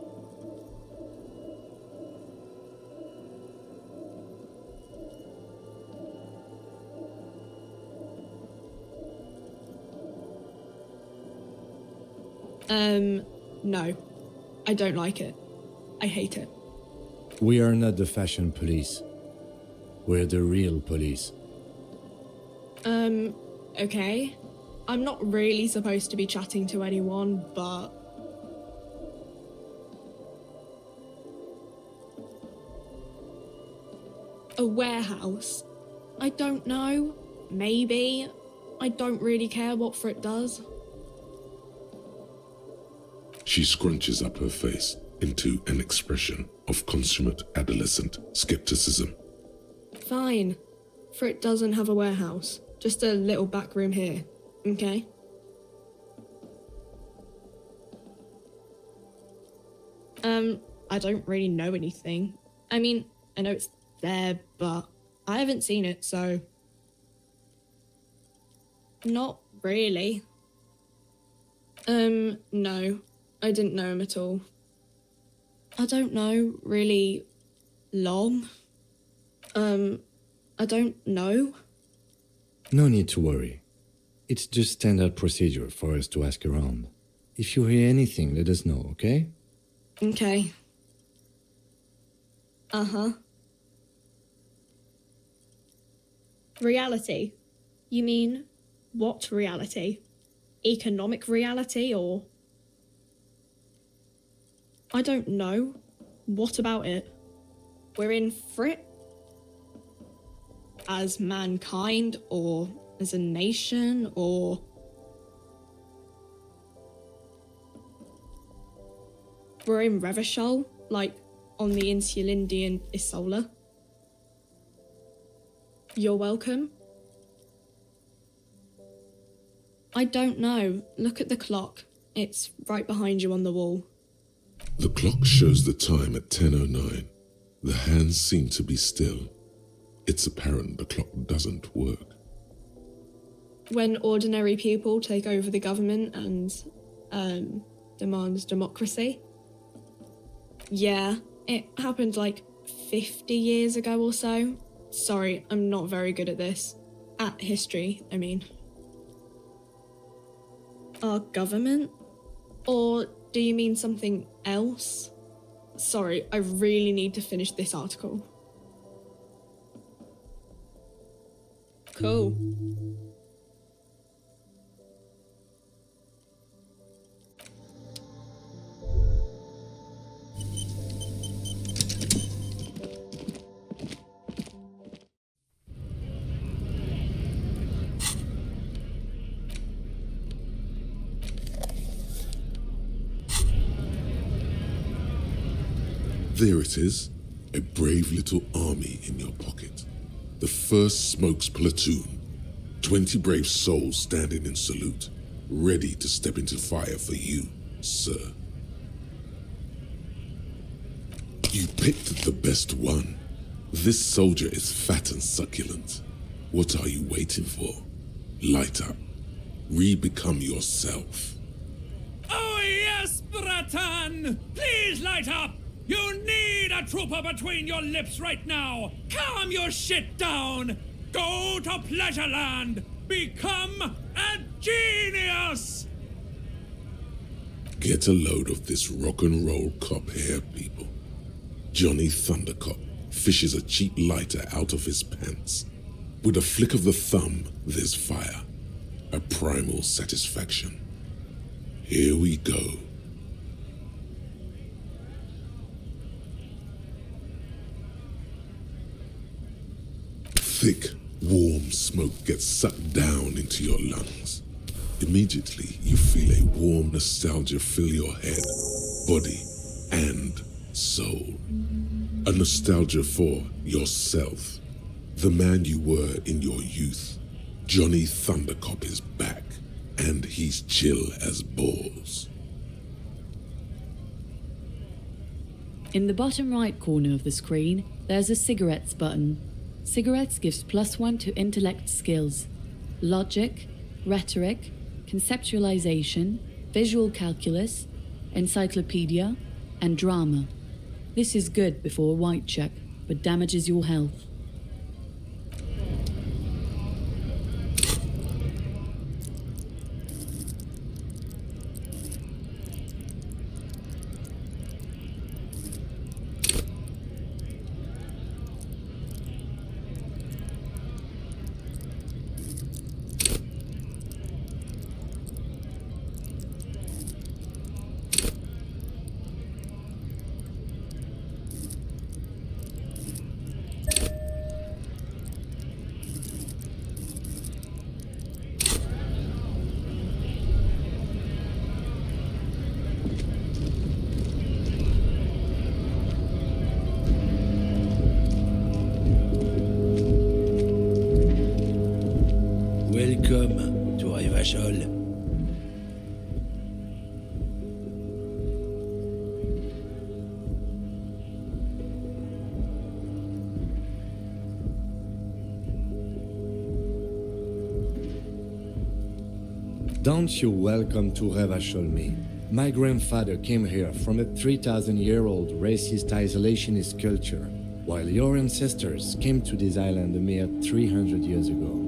No. I don't like it. I hate it. We are not the fashion police. We're the real police. Okay. I'm not really supposed to be chatting to anyone, but... A warehouse? I don't know. Maybe. I don't really care what Frit does. She scrunches up her face into an expression of consummate adolescent skepticism. Fine. Frit doesn't have a warehouse. Just a little back room here. Okay? I don't really know anything. I mean, I know it's there, but I haven't seen it, so... Not really. No. I didn't know him at all. I don't know, really... long. I don't know. No need to worry. It's just standard procedure for us to ask around. If you hear anything, let us know, okay? Okay. Uh-huh. Reality? You mean, what reality? Economic reality, or...? I don't know. What about it? We're in for it? As mankind, or as a nation, or... We're in Revachol, like on the Insulindian Isola. You're welcome. I don't know. Look at the clock. It's right behind you on the wall. The clock shows the time at 10:09. The hands seem to be still. It's apparent the clock doesn't work. When ordinary people take over the government and demand democracy. Yeah, it happened like 50 years ago or so. Sorry, I'm not very good at this. At history, I mean. Our government? Or do you mean something else? Sorry, I really need to finish this article. Cool. There it is, a brave little army in your pocket. The 1st Smokes Platoon. 20 brave souls standing in salute, ready to step into fire for you, sir. You picked the best one. This soldier is fat and succulent. What are you waiting for? Light up. Re-become yourself. Oh yes, Bratan! Please light up! You need a trooper between your lips right now! Calm your shit down! Go to Pleasureland! Become a genius! Get a load of this rock and roll cop here, people. Johnny Thundercop fishes a cheap lighter out of his pants. With a flick of the thumb, there's fire. A primal satisfaction. Here we go. Thick, warm smoke gets sucked down into your lungs. Immediately, you feel a warm nostalgia fill your head, body, and soul. A nostalgia for yourself, the man you were in your youth. Johnny Thundercop is back, and he's chill as balls. In the bottom right corner of the screen, there's a cigarettes button. Cigarettes gives +1 to intellect skills, logic, rhetoric, conceptualization, visual calculus, encyclopedia, and drama. This is good before a white check, but damages your health. Welcome to Revachol. Don't you welcome to Revachol me. My grandfather came here from a 3,000-year-old racist isolationist culture, while your ancestors came to this island a mere 300 years ago.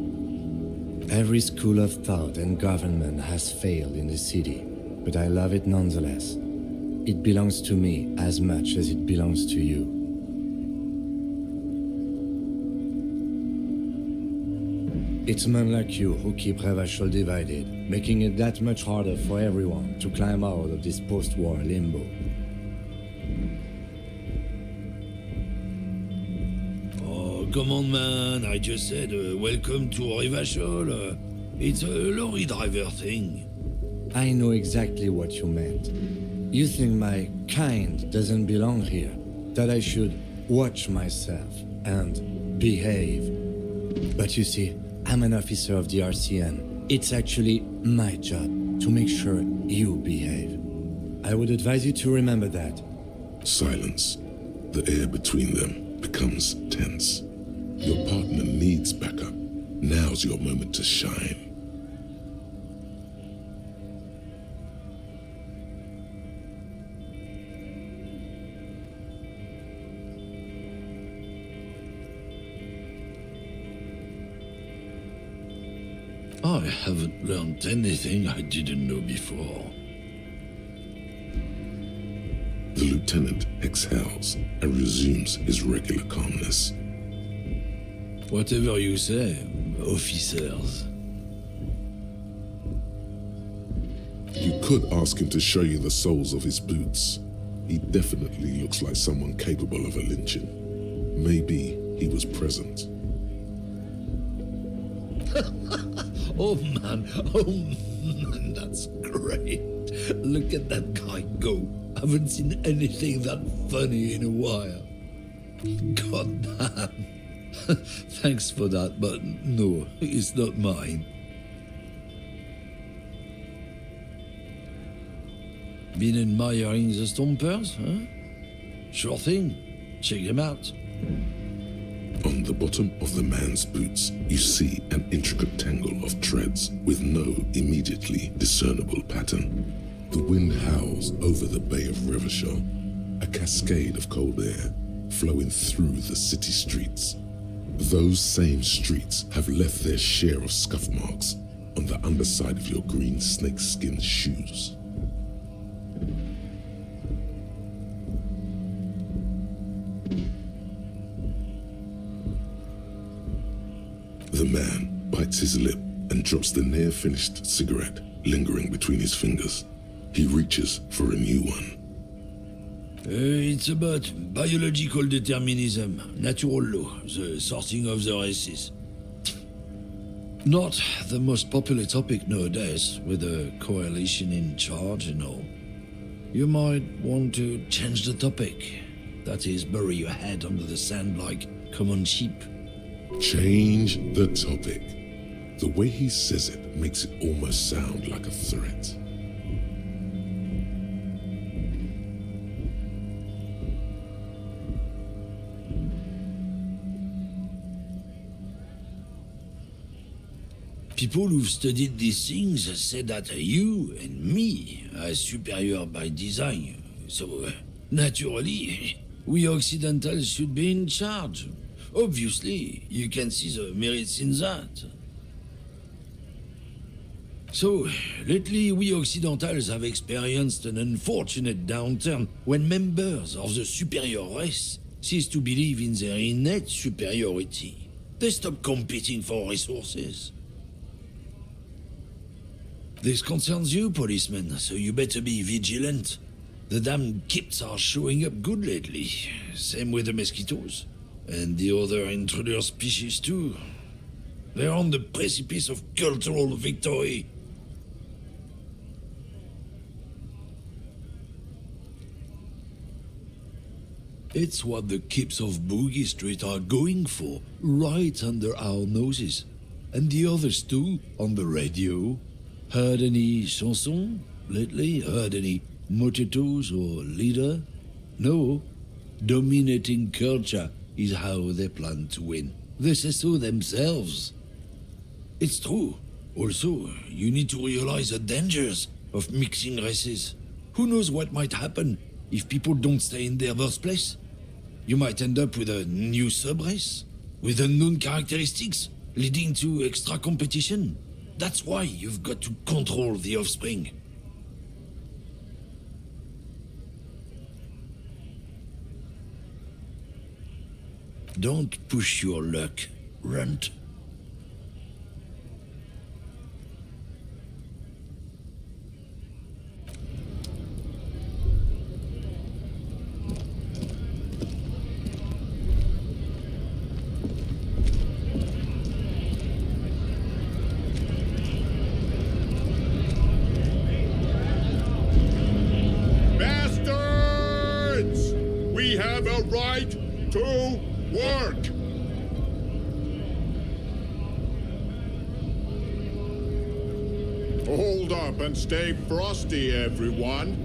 Every school of thought and government has failed in the city, but I love it nonetheless. It belongs to me as much as it belongs to you. It's men like you who keep Revachol divided, making it that much harder for everyone to climb out of this post-war limbo. Oh, come on, man. I just said welcome to Revachol. It's a lorry driver thing. I know exactly what you meant. You think my kind doesn't belong here, that I should watch myself and behave. But you see, I'm an officer of the RCN. It's actually my job to make sure you behave. I would advise you to remember that. Silence. The air between them becomes tense. Your partner needs backup. Now's your moment to shine. I haven't learned anything I didn't know before. The lieutenant exhales and resumes his regular calmness. Whatever you say, officers. You could ask him to show you the soles of his boots. He definitely looks like someone capable of a lynching. Maybe he was present. Oh man, that's great. Look at that guy go. Haven't seen anything that funny in a while. God damn. Thanks for that, but no, it's not mine. Been admiring the Stompers, huh? Sure thing. Check them out. On the bottom of the man's boots, you see an intricate tangle of treads with no immediately discernible pattern. The wind howls over the Bay of Revachol, a cascade of cold air flowing through the city streets. Those same streets have left their share of scuff marks on the underside of your green snakeskin shoes. The man bites his lip and drops the near-finished cigarette lingering between his fingers. He reaches for a new one. It's about biological determinism, natural law, the sorting of the races. Not the most popular topic nowadays, with the coalition in charge and all. You might want to change the topic. That is, bury your head under the sand like common sheep. Change the topic. The way he says it makes it almost sound like a threat. People who've studied these things say that you and me are superior by design. So, naturally, we Occidentals should be in charge. Obviously, you can see the merits in that. So, lately we Occidentals have experienced an unfortunate downturn when members of the superior race cease to believe in their innate superiority. They stop competing for resources. This concerns you, policemen, so you better be vigilant. The damn kips are showing up good lately. Same with the mosquitoes. And the other intruder species too. They're on the precipice of cultural victory. It's what the kips of Boogie Street are going for, right under our noses. And the others too, on the radio. Heard any chansons lately? Heard any motetos or leader? No. Dominating culture is how they plan to win. They say so themselves. It's true. Also, you need to realize the dangers of mixing races. Who knows what might happen if people don't stay in their birthplace? You might end up with a new sub-race, with unknown characteristics, leading to extra competition. That's why you've got to control the offspring. Don't push your luck, Runt. Bastards! We have a right to work! Hold up and stay frosty, everyone.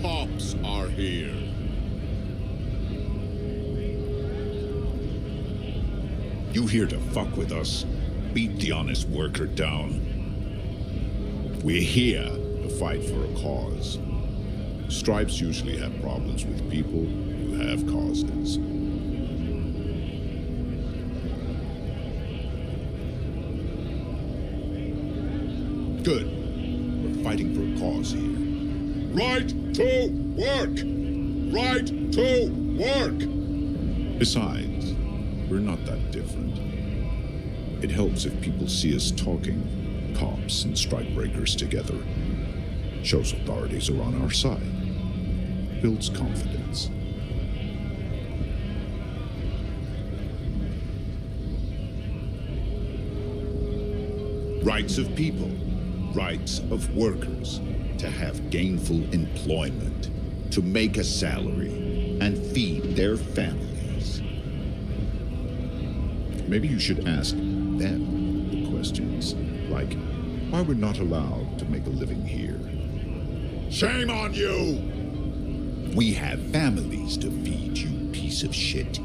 Cops are here. You here to fuck with us? Beat the honest worker down. We're here to fight for a cause. Stripes usually have problems with people who have causes. Good. We're fighting for a cause here. Right to work! Right to work! Besides, we're not that different. It helps if people see us talking, cops and strikebreakers together. Shows authorities are on our side. Builds confidence. Rights of people. Rights of workers to have gainful employment, to make a salary, and feed their families. Maybe you should ask them the questions, like why we're not allowed to make a living here. Shame on you! We have families to feed, you piece of shit.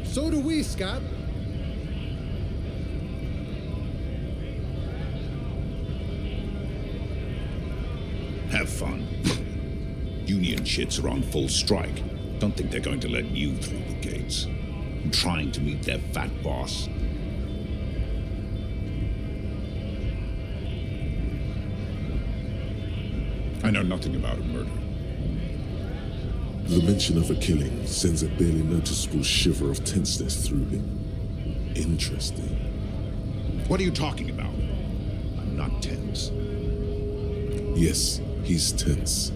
So do we, Scott. Have fun. Union shits are on full strike. Don't think they're going to let you through the gates. I'm trying to meet their fat boss. I know nothing about a murder. The mention of a killing sends a barely noticeable shiver of tenseness through him. Interesting. What are you talking about? I'm not tense. Yes, he's tense.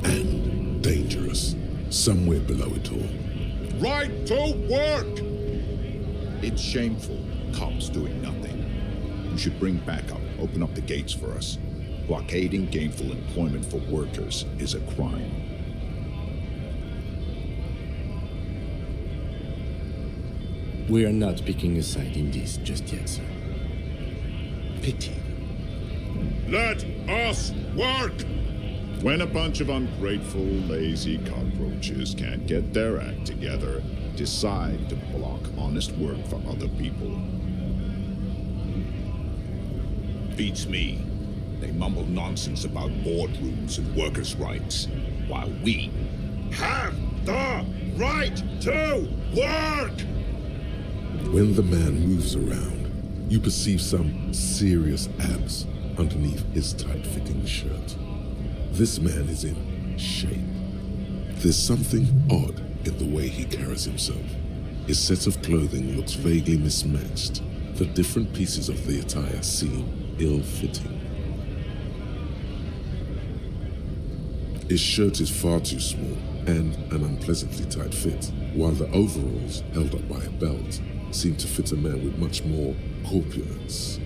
And dangerous. Somewhere below it all. Right to work! It's shameful. Cops doing nothing. You should bring backup. Open up the gates for us. Blockading gainful employment for workers is a crime. We are not picking a side in this just yet, sir. Pity. Let us work! When a bunch of ungrateful, lazy cockroaches can't get their act together, decide to block honest work for other people. Beats me. They mumble nonsense about boardrooms and workers' rights, while we have the right to work! When the man moves around, you perceive some serious abs underneath his tight-fitting shirt. This man is in shape. There's something odd in the way he carries himself. His set of clothing looks vaguely mismatched. The different pieces of the attire seem ill-fitting. His shirt is far too small and an unpleasantly tight fit, while the overalls, held up by a belt, seem to fit a man with much more corpulence.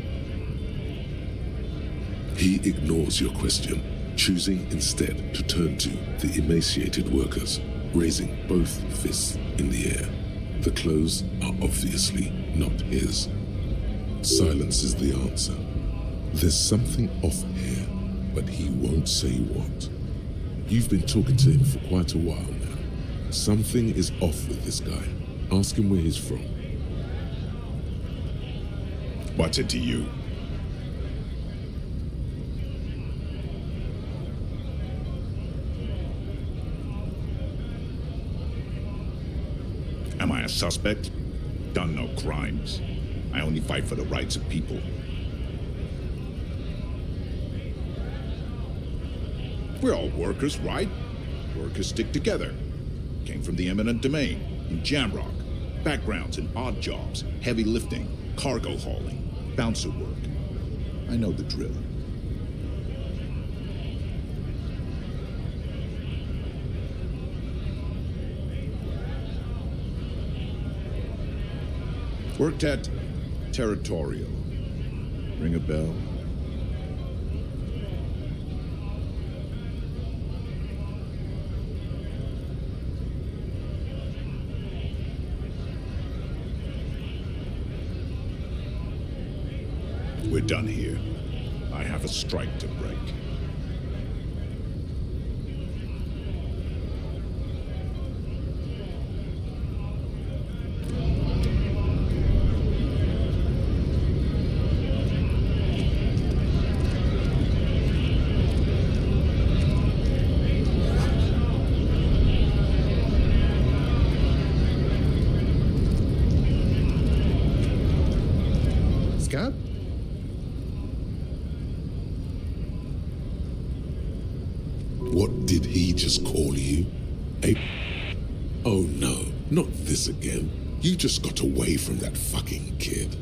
He ignores your question, choosing instead to turn to the emaciated workers, raising both fists in the air. The clothes are obviously not his. Silence is the answer. There's something off here, but he won't say what. You've been talking to him for quite a while now. Something is off with this guy. Ask him where he's from. What's it to you? suspect. Done no crimes. I only fight for the rights of people. We're all workers, right? Workers stick together. Came from the eminent domain, in Jamrock. Backgrounds in odd jobs, heavy lifting, cargo hauling, bouncer work. I know the drill. Worked at Territorial. Ring a bell? We're done here. I have a strike to break. Scab? What did he just call you? Oh no, not this again. You just got away from that fucking kid.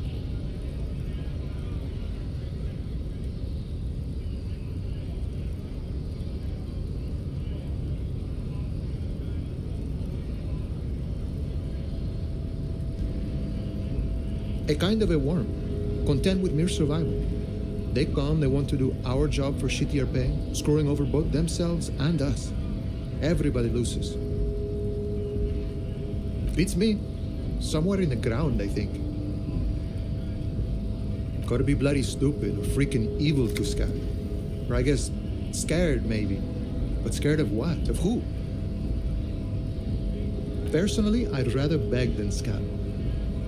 A kind of a worm, content with mere survival. They come, they want to do our job for shittier pay, screwing over both themselves and us. Everybody loses. Beats me. Somewhere in the ground, I think. Gotta be bloody stupid or freaking evil to Scab. Or I guess scared, maybe. But scared of what? Of who? Personally, I'd rather beg than Scab.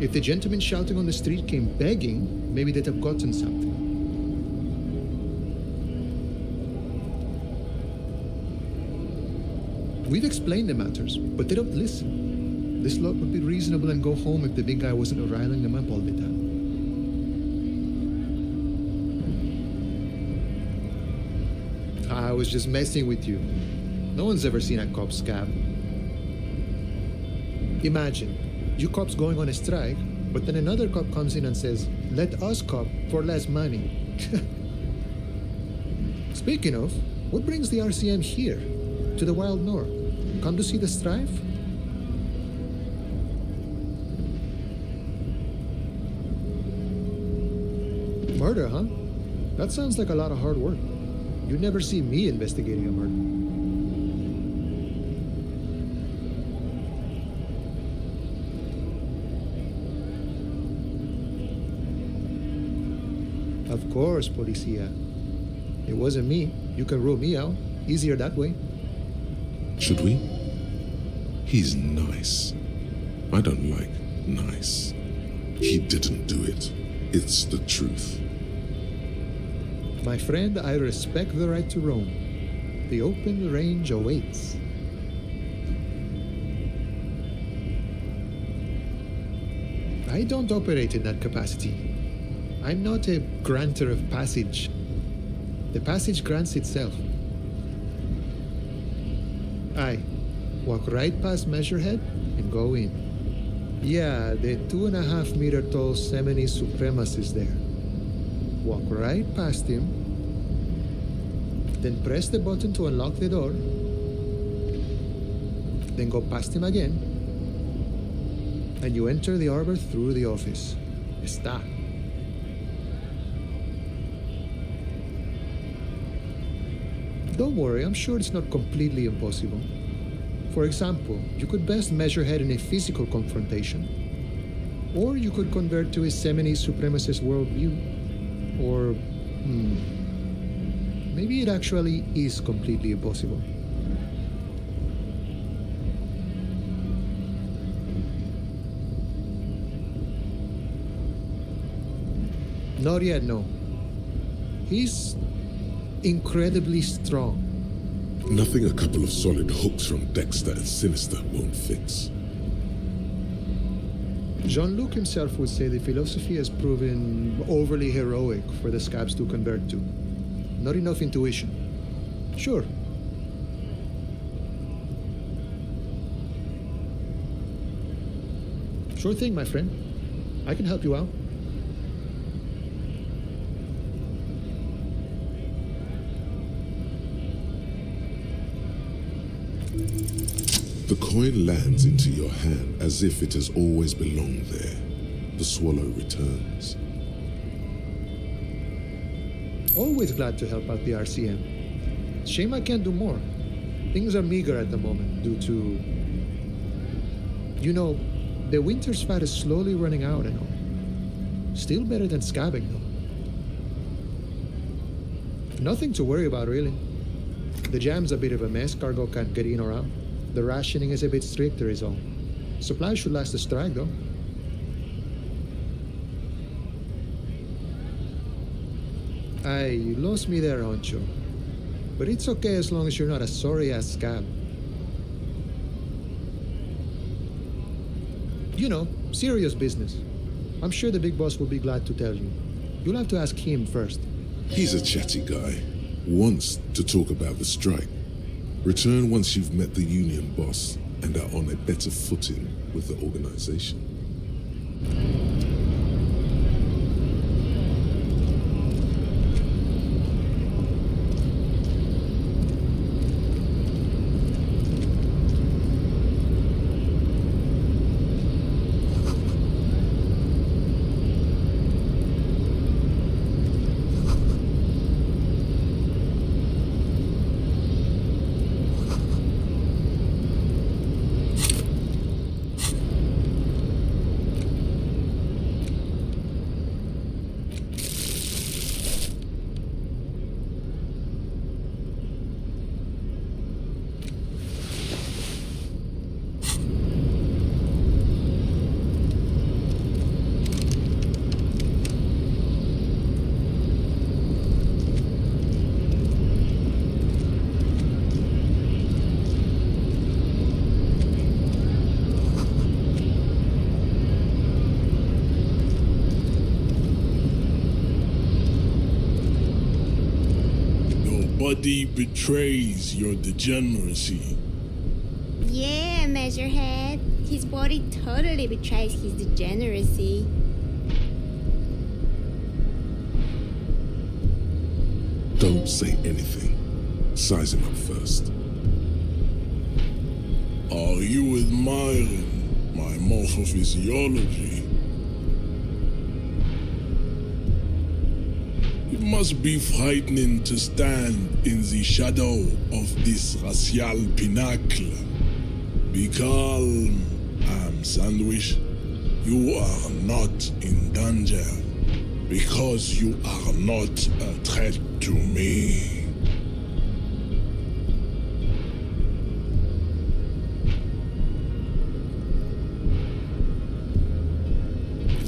If the gentleman shouting on the street came begging, maybe they'd have gotten something. We've explained the matters, but they don't listen. This lot would be reasonable and go home if the big guy wasn't riling them up all the time. I was just messing with you. No one's ever seen a cop Scab. Imagine, you cops going on a strike, but then another cop comes in and says, let us cop for less money. Speaking of, what brings the RCM here, to the Wild North? Come to see the strife? Murder, huh? That sounds like a lot of hard work. You'd never see me investigating a murder. Of course, Policia. It wasn't me. You can rule me out. Easier that way. Should we? He's nice. I don't like nice. He didn't do it. It's the truth. My friend, I respect the right to roam. The open range awaits. I don't operate in that capacity. I'm not a granter of passage. The passage grants itself. I walk right past Measurehead and go in. Yeah, the 2.5 meter tall Semini Supremus is there. Walk right past him, then press the button to unlock the door, then go past him again, and you enter the arbor through the office. Está. Don't worry, I'm sure it's not completely impossible. For example, you could best Measurehead in a physical confrontation, or you could convert to a Semini Supremacist worldview, or maybe it actually is completely impossible. Not yet, no. He's incredibly strong. Nothing a couple of solid hooks from Dexter and Sinister won't fix. Jean-Luc himself would say the philosophy has proven overly heroic for the scabs to convert to. Not enough intuition. Sure. Sure thing, my friend. I can help you out. The coin lands into your hand as if it has always belonged there. The swallow returns. Always glad to help out the RCM. Shame I can't do more. Things are meager at the moment due to... You know, the winter's fat is slowly running out and all. Still better than scabbing, though. Nothing to worry about, really. The jam's a bit of a mess, cargo can't get in or out. The rationing is a bit stricter is all. Supplies should last the strike, though. Aye, you lost me there, Honcho. But it's okay as long as you're not a sorry-ass scab. You know, serious business. I'm sure the big boss will be glad to tell you. You'll have to ask him first. He's a chatty guy. Wants to talk about the strike. Return once you've met the union boss and are on a better footing with the organization. Nobody betrays your degeneracy. Yeah, Measurehead. His body totally betrays his degeneracy. Don't say anything. Size him up first. Are you admiring my morphophysiology? It must be frightening to stand in the shadow of this racial pinnacle. Be calm, Sandwich. You are not in danger because you are not a threat to me.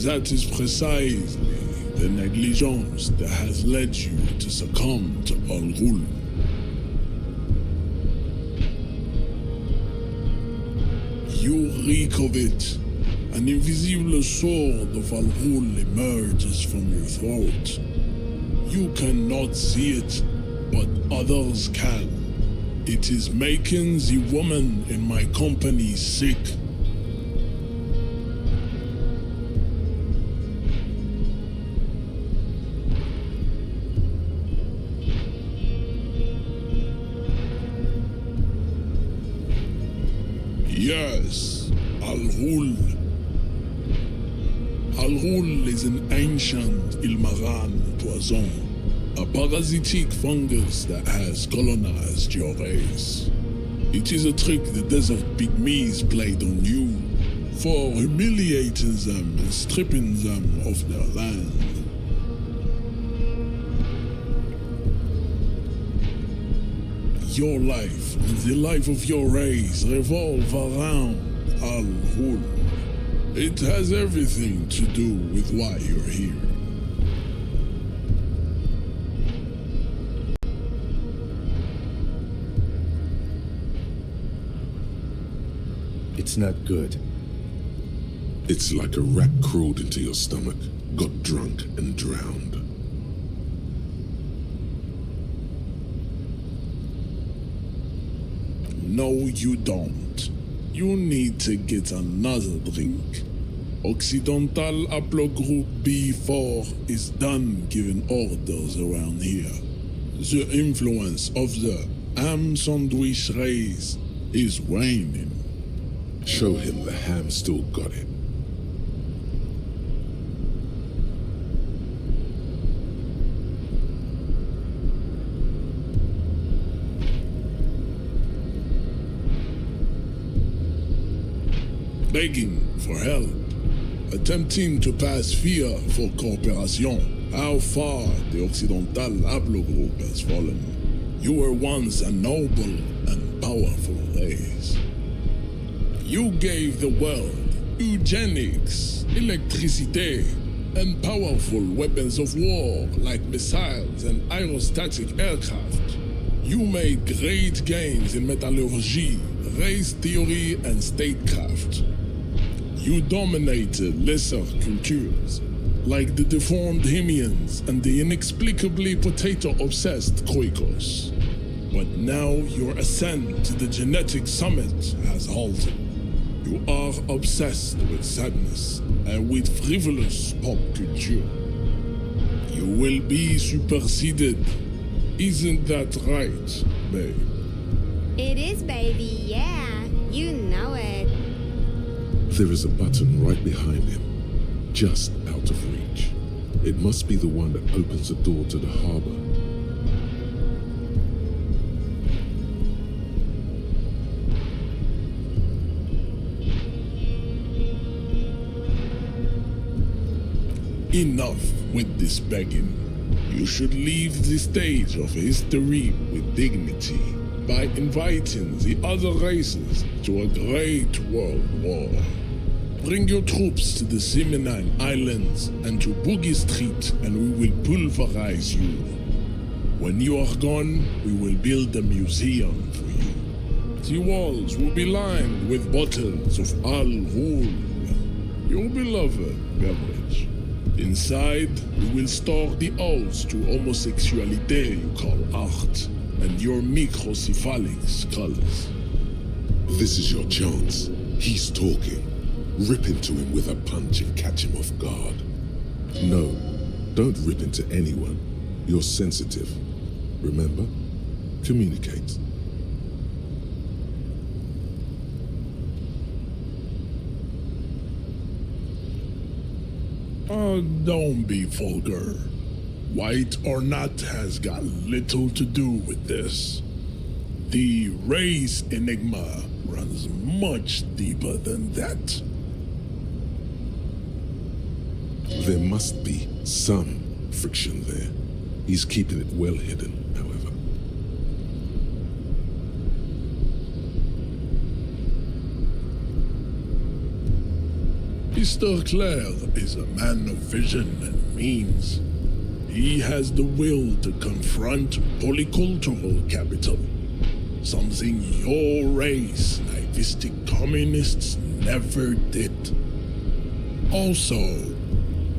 That is precisely the negligence that has led you to succumb to Al-Ghul. You reek of it. An invisible sword of Al-Ghul emerges from your throat. You cannot see it, but others can. It is making the woman in my company sick. Yes, Al-Ghul. Al-Ghul is an ancient Ilmaran poison, a parasitic fungus that has colonized your race. It is a trick the desert pygmies played on you for humiliating them and stripping them of their land. Your life and the life of your race revolve around Al-Ghul. It has everything to do with why you're here. It's not good. It's like a rat crawled into your stomach, got drunk and drowned. No, you don't. You need to get another drink. Occidental Haplogroup B4 is done giving orders around here. The influence of the ham sandwich race is waning. Show him the ham still got it. Begging for help, attempting to pass fear for cooperation. How far the Occidental Haplogroup has fallen. You were once a noble and powerful race. You gave the world eugenics, electricity, and powerful weapons of war like missiles and aerostatic aircraft. You made great gains in metallurgy, race theory, and statecraft. You dominated lesser cultures, like the deformed Hemians and the inexplicably potato-obsessed Khoikos. But now your ascent to the genetic summit has halted. You are obsessed with sadness and with frivolous pop culture. You will be superseded. Isn't that right, babe? It is, baby, yeah. You know it. There is a button right behind him, just out of reach. It must be the one that opens the door to the harbor. Enough with this begging. You should leave the stage of history with dignity by inviting the other races to a great world war. Bring your troops to the Seminine Islands and to Boogie Street, and we will pulverize you. When you are gone, we will build a museum for you. The walls will be lined with bottles of Al Ghul, your beloved beverage. Inside, we will store the odes to homosexuality you call art, and your microcephalic skulls. This is your chance. He's talking. Rip into him with a punch and catch him off guard. No, don't rip into anyone. You're sensitive. Remember? Communicate. Don't be vulgar. White or not has got little to do with this. The race enigma runs much deeper than that. There must be some friction there. He's keeping it well hidden, however. Mr. Clare is a man of vision and means. He has the will to confront polycultural capital, something your race, naivistic communists, never did. Also,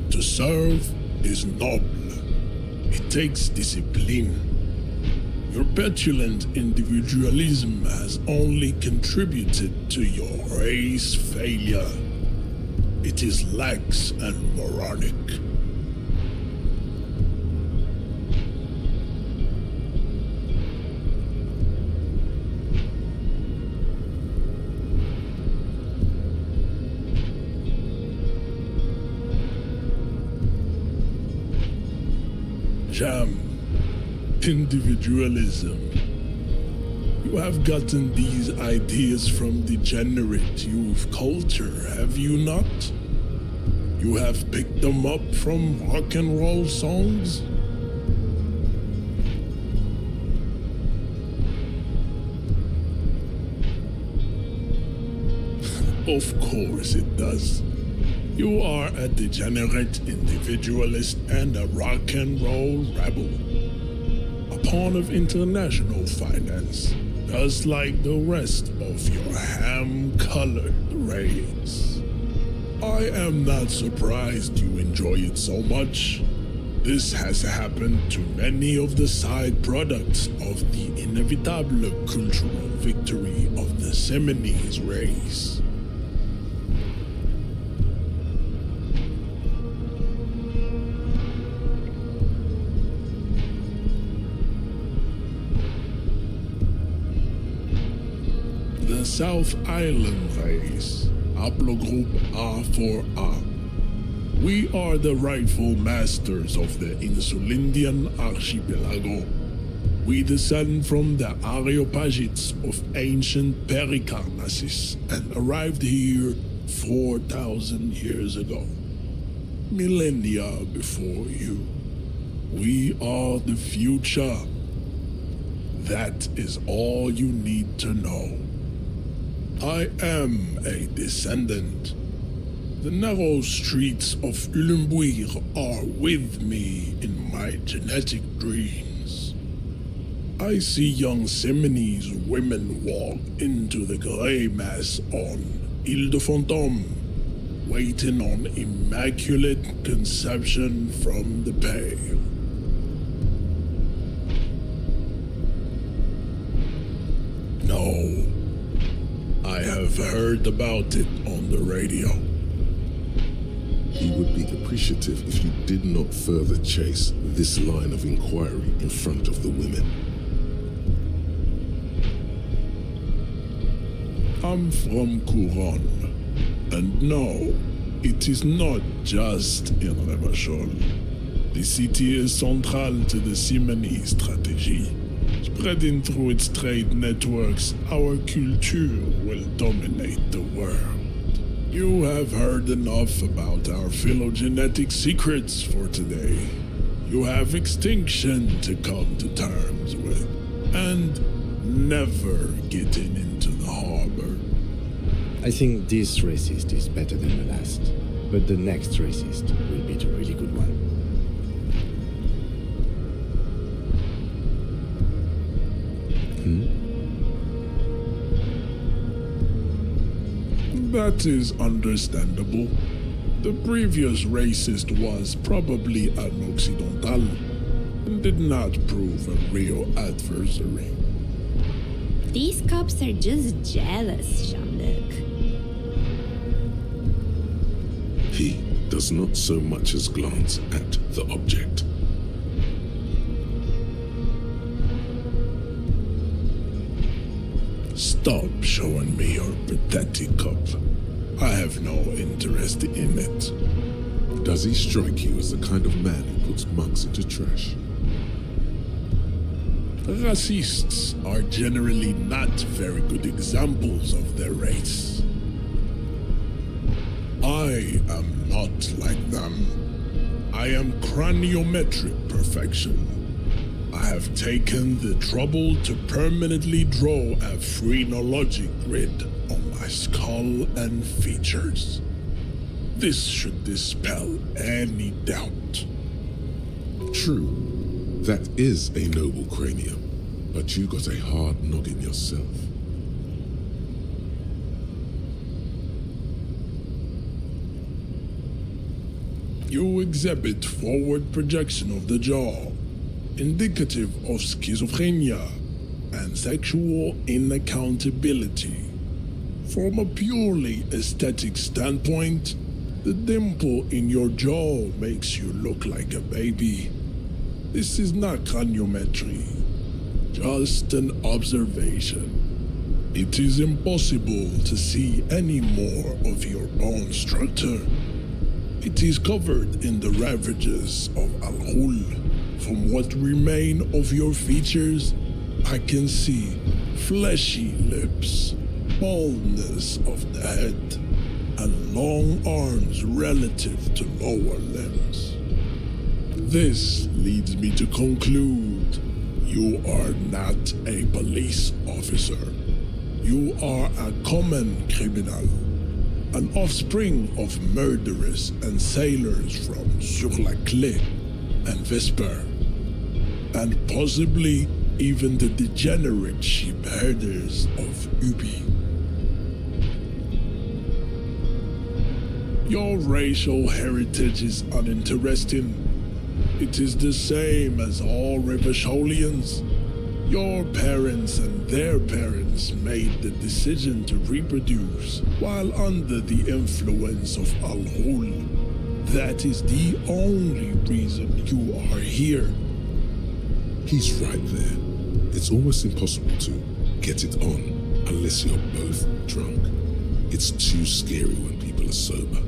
to serve is noble. It takes discipline. Your petulant individualism has only contributed to your race failure. It is lax and moronic. Jam, individualism. You have gotten these ideas from degenerate youth culture, have you not? You have picked them up from rock and roll songs? Of course it does. You are a degenerate individualist and a rock and roll rebel. A pawn of international finance, just like the rest of your ham-colored race. I am not surprised you enjoy it so much. This has happened to many of the side products of the inevitable cultural victory of the Seminese race. The South Island race, haplogroup A4A. We are the rightful masters of the Insulindian archipelago. We descend from the Areopagites of ancient Pericarnassus and arrived here 4,000 years ago. Millennia before you. We are the future. That is all you need to know. I am a descendant. The narrow streets of Ulembuir are with me in my genetic dreams. I see young Seminese women walk into the grey mass on Ile de Fantôme, waiting on immaculate conception from the pale. No, I have heard about it on the radio. He would be appreciative if you did not further chase this line of inquiry in front of the women. I'm from Couronne, and no, it is not just in Revachol. The city is central to the Simonese strategy. Spreading through its trade networks, our culture will dominate the world. You have heard enough about our phylogenetic secrets for today. You have extinction to come to terms with, and never getting into the harbor. I think this racist is better than the last, but the next racist will be the really good one. That is understandable. The previous racist was probably an Occidental and did not prove a real adversary. These cops are just jealous, Jean-Luc. He does not so much as glance at the object. Stop showing me your pathetic cup. I have no interest in it. Does he strike you as the kind of man who puts mugs into trash? Racists are generally not very good examples of their race. I am not like them. I am craniometric perfection. I have taken the trouble to permanently draw a phrenologic grid on my skull and features. This should dispel any doubt. True, that is a noble cranium, but you got a hard noggin yourself. You exhibit forward projection of the jaw, indicative of schizophrenia and sexual inaccountability. From a purely aesthetic standpoint, the dimple in your jaw makes you look like a baby. This is not craniometry, just an observation. It is impossible to see any more of your bone structure. It is covered in the ravages of Al-Ghul. From what remain of your features, I can see fleshy lips, baldness of the head, and long arms relative to lower limbs. This leads me to conclude you are not a police officer. You are a common criminal, an offspring of murderers and sailors from Sur-la-Clé and Vesper, and possibly even the degenerate sheep herders of Ubi. Your racial heritage is uninteresting. It is the same as all Revacholians. Your parents and their parents made the decision to reproduce while under the influence of Al-Ghul. That is the only reason you are here. He's right there. It's almost impossible to get it on unless you're both drunk. It's too scary when people are sober.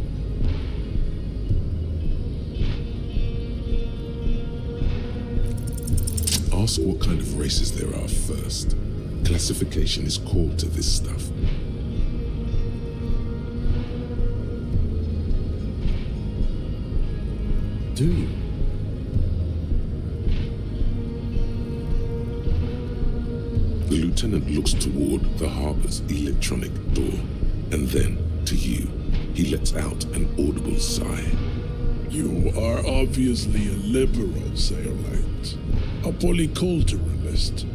Ask what kind of races there are first. Classification is core to this stuff. Do you? The lieutenant looks toward the harbor's electronic door, and then, to you, he lets out an audible sigh. You are obviously a liberal, Sayolite. A polyculturalist.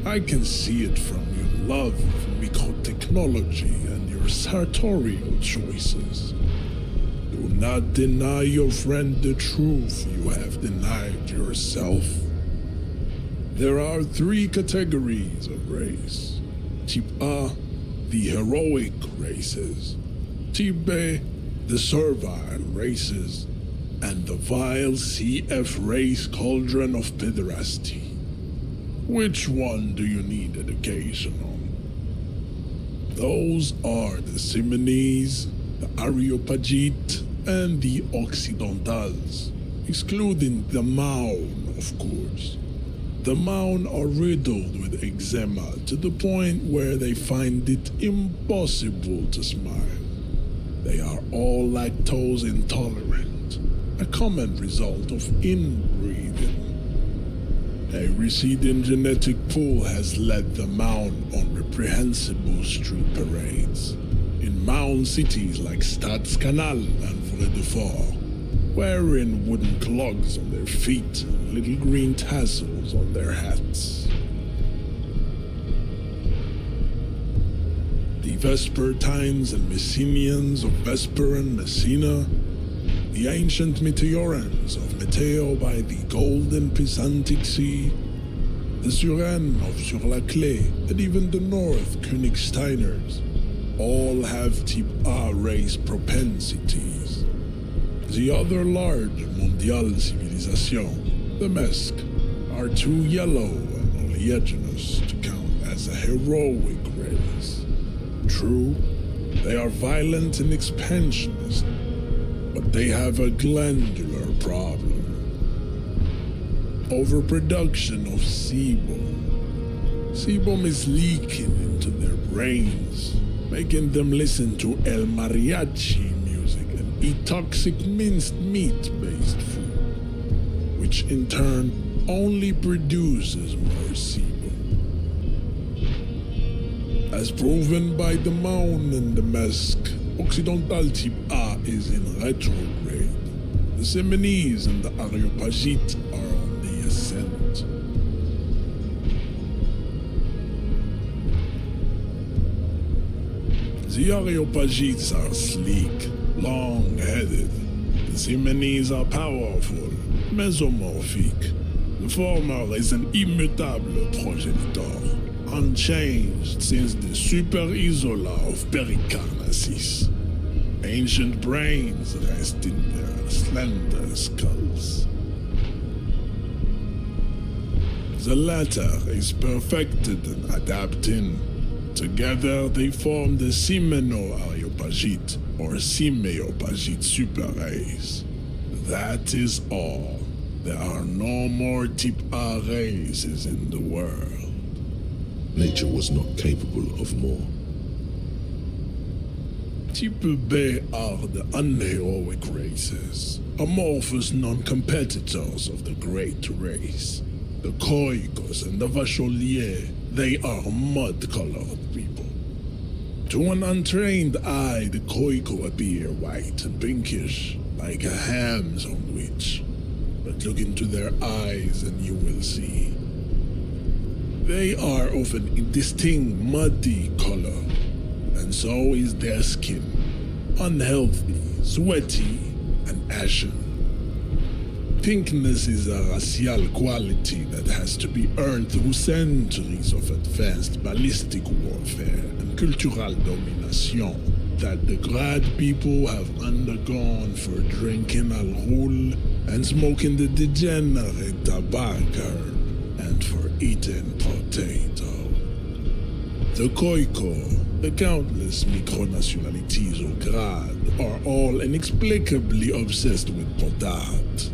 I can see it from your love of microtechnology and your sartorial choices. Do not deny your friend the truth you have denied yourself. There are 3 categories of race. Type A, the heroic races. Type B, the servile races. And the vile CF race cauldron of pederasty. Which one do you need education on? Those are the Simonese, the Areopagite, and the Occidentals, excluding the Maun, of course. The Maun are riddled with eczema to the point where they find it impossible to smile. They are all lactose intolerant, a common result of inbreeding. A receding genetic pool has led the Maun on reprehensible street parades in Maun cities like Stadskanal and Vredefort, wearing wooden clogs on their feet and little green tassels on their hats. The Vespertines and Messenians of Vesper and Messina, the ancient Meteorans of Meteo by the golden Pisantic Sea, the Suren of Sur-la-Clé, and even the North Königsteiners, all have Type A race propensities. The other large Mondial civilization, the Mesk, are too yellow and oleaginous to count as a heroic race. True, they are violent and expansionist, but they have a glandular problem. Overproduction of sebum. Sebum is leaking into their brains, making them listen to El Mariachi music and eat toxic minced meat-based food, which in turn only produces more sebum. As proven by the Maun and the Mesk, Occidental Type A is in retrograde. The Simonese and the Areopagite are on the ascent. The Areopagites are sleek, long-headed. The Simonese are powerful, mesomorphic. The former is an immutable progenitor, unchanged since the Super Isola of Pericarnassus. Ancient brains rest in their slender skulls. The latter is perfected and adapting. Together they form the Simeno-Areopagite or Simeopagite super race. That is all. There are no more Type A races in the world. Nature was not capable of more. Type B are the unheroic races, amorphous non-competitors of the great race. The Khoikos and the Vacholier, they are mud-colored people. To an untrained eye, the Khoiko appear white and pinkish, like a ham sandwich. But look into their eyes and you will see. They are of an indistinct muddy color, and so is their skin, unhealthy, sweaty, and ashen. Pinkness is a racial quality that has to be earned through centuries of advanced ballistic warfare and cultural domination that the Grad people have undergone for drinking alcohol and smoking the degenerate tobacco and for eating potato. The Khoikhoi, the countless micronationalities of Grad, are all inexplicably obsessed with potat.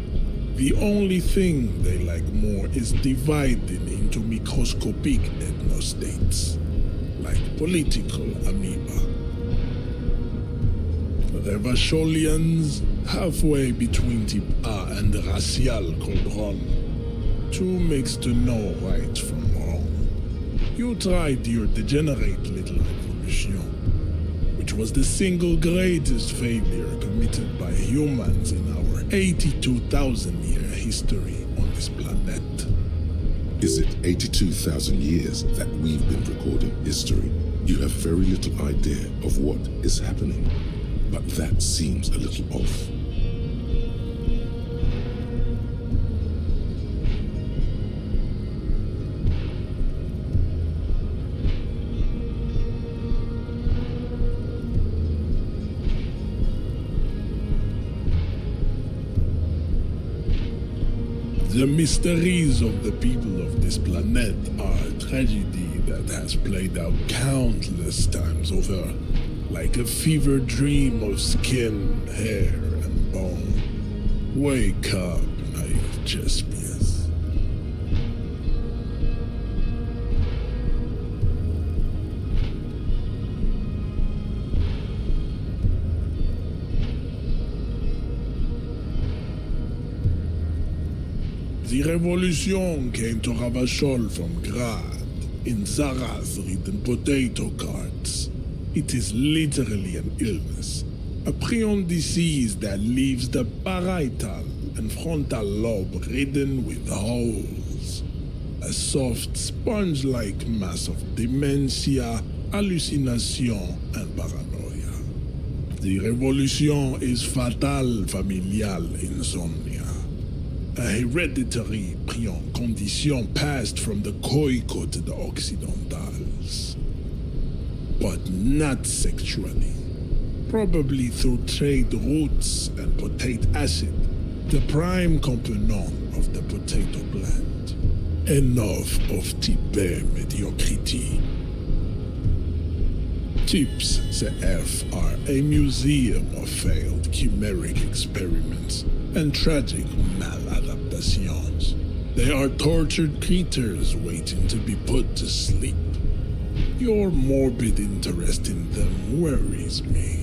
The only thing they like more is dividing into microscopic ethnostates, like political amoeba. The Revacholians, halfway between Type A and the racial cauldron, too mixed to know right from wrong. You tried your degenerate little evolution, which was the single greatest failure committed by humans in our 82,000-year history on this planet. Is it 82,000 years that we've been recording history? You have very little idea of what is happening, but that seems a little off. The mysteries of the people of this planet are a tragedy that has played out countless times over, like a fever dream of skin, hair, and bone. Wake up, naive Chespius. The revolution came to Ravachol from Grad, in Zarath-ridden potato carts. It is literally an illness, a prion disease that leaves the parietal and frontal lobe ridden with holes. A soft, sponge-like mass of dementia, hallucination, and paranoia. The revolution is fatal familial insomnia. A hereditary prion condition passed from the Khoikhoi to the Occidentals. But not sexually. Probably through trade routes and potate acid, the prime component of the potato plant. Enough of type mediocrity. Tips CF are a museum of failed chimeric experiments and tragic maladaptations. They are tortured creatures waiting to be put to sleep. Your morbid interest in them worries me.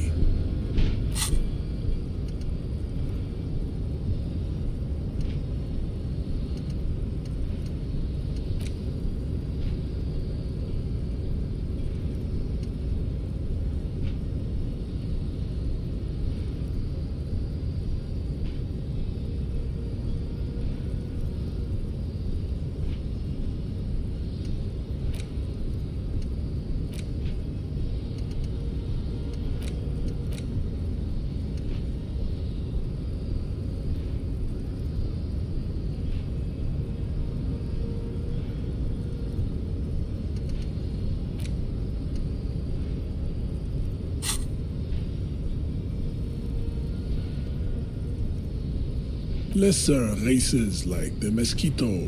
Lesser races like the mosquito,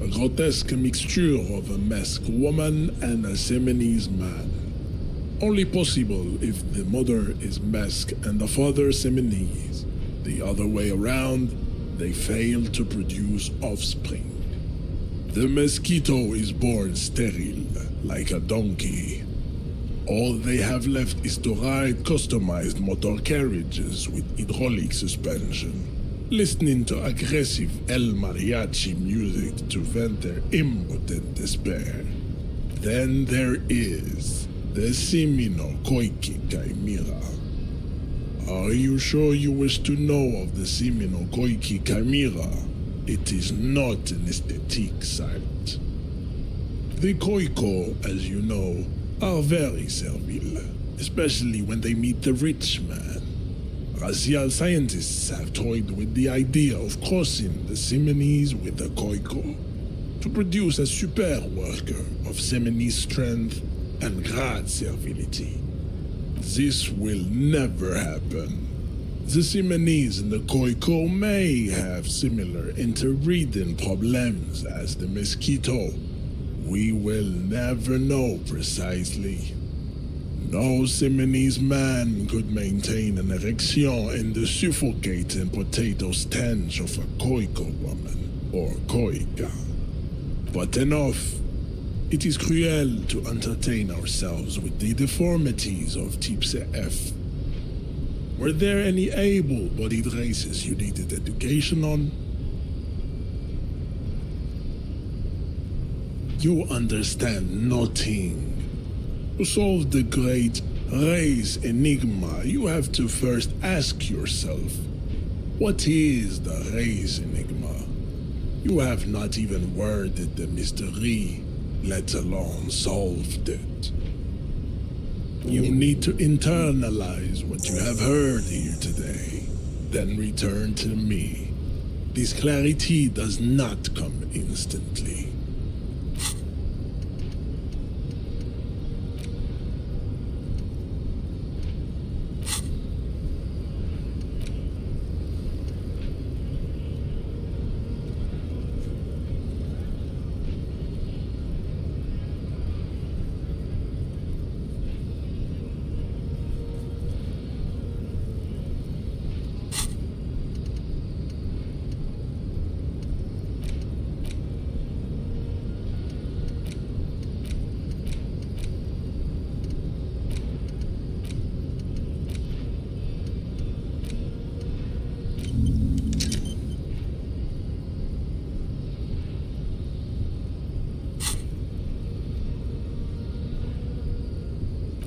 a grotesque mixture of a masked woman and a Seminese man. Only possible if the mother is masked and the father Seminese. The other way around, they fail to produce offspring. The mosquito is born sterile, like a donkey. All they have left is to ride customized motor carriages with hydraulic suspension, listening to aggressive El Mariachi music to vent their impotent despair. Then there is the Simino Koiki Chimera. Are you sure you wish to know of the Simino Koiki Chimera? It is not an aesthetic site. The Khoikhoi, as you know, are very servile, especially when they meet the rich man. Racial scientists have toyed with the idea of crossing the Simonese with the Koiko to produce a super worker of Simonese strength and great servility. This will never happen. The Simonese and the Koiko may have similar interbreeding problems as the mosquito. We will never know precisely. No Simonese man could maintain an erection in the suffocating potato stench of a Koiko woman or Koika. But enough. It is cruel to entertain ourselves with the deformities of Type CF. Were there any able-bodied races you needed education on? You understand nothing. To solve the great race enigma, you have to first ask yourself, what is the race enigma? You have not even worded the mystery, let alone solved it. You need to internalize what you have heard here today, then return to me. This clarity does not come instantly.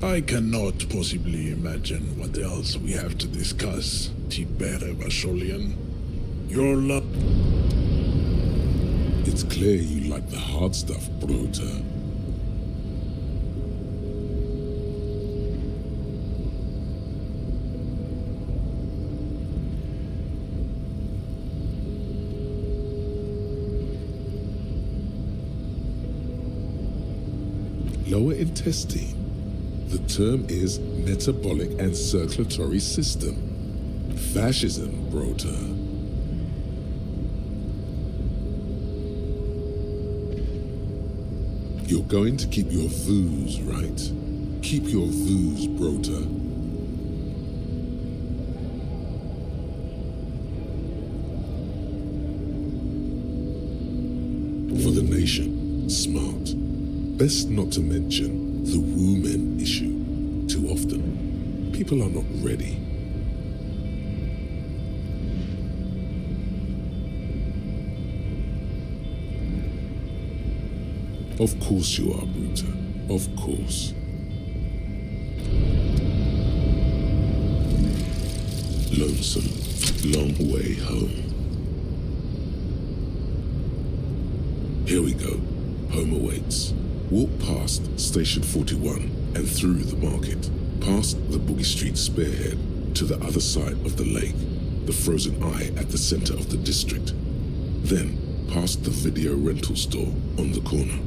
I cannot possibly imagine what else we have to discuss, Tibere Vasholian. Your love. It's clear you like the hard stuff, Bruta. Lower intestine. The term is metabolic and circulatory system. Fascism, Brota. You're going to keep your views, right? Keep your views, Brota. For the nation, smart. Best not to mention the woman issue. Too often, people are not ready. Of course you are, Bruta. Of course. Lonesome, long way home. Here we go. Home awaits. Walk past Station 41 and through the market, past the Boogie Street spearhead to the other side of the lake, the frozen eye at the center of the district. Then past the video rental store on the corner.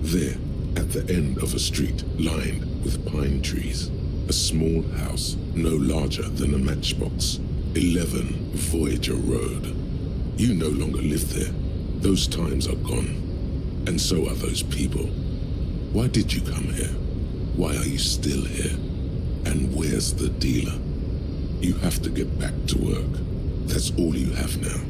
There, at the end of a street lined with pine trees, a small house no larger than a matchbox, 11 Voyager Road. You no longer live there. Those times are gone. And so are those people. Why did you come here? Why are you still here? And where's the dealer? You have to get back to work. That's all you have now.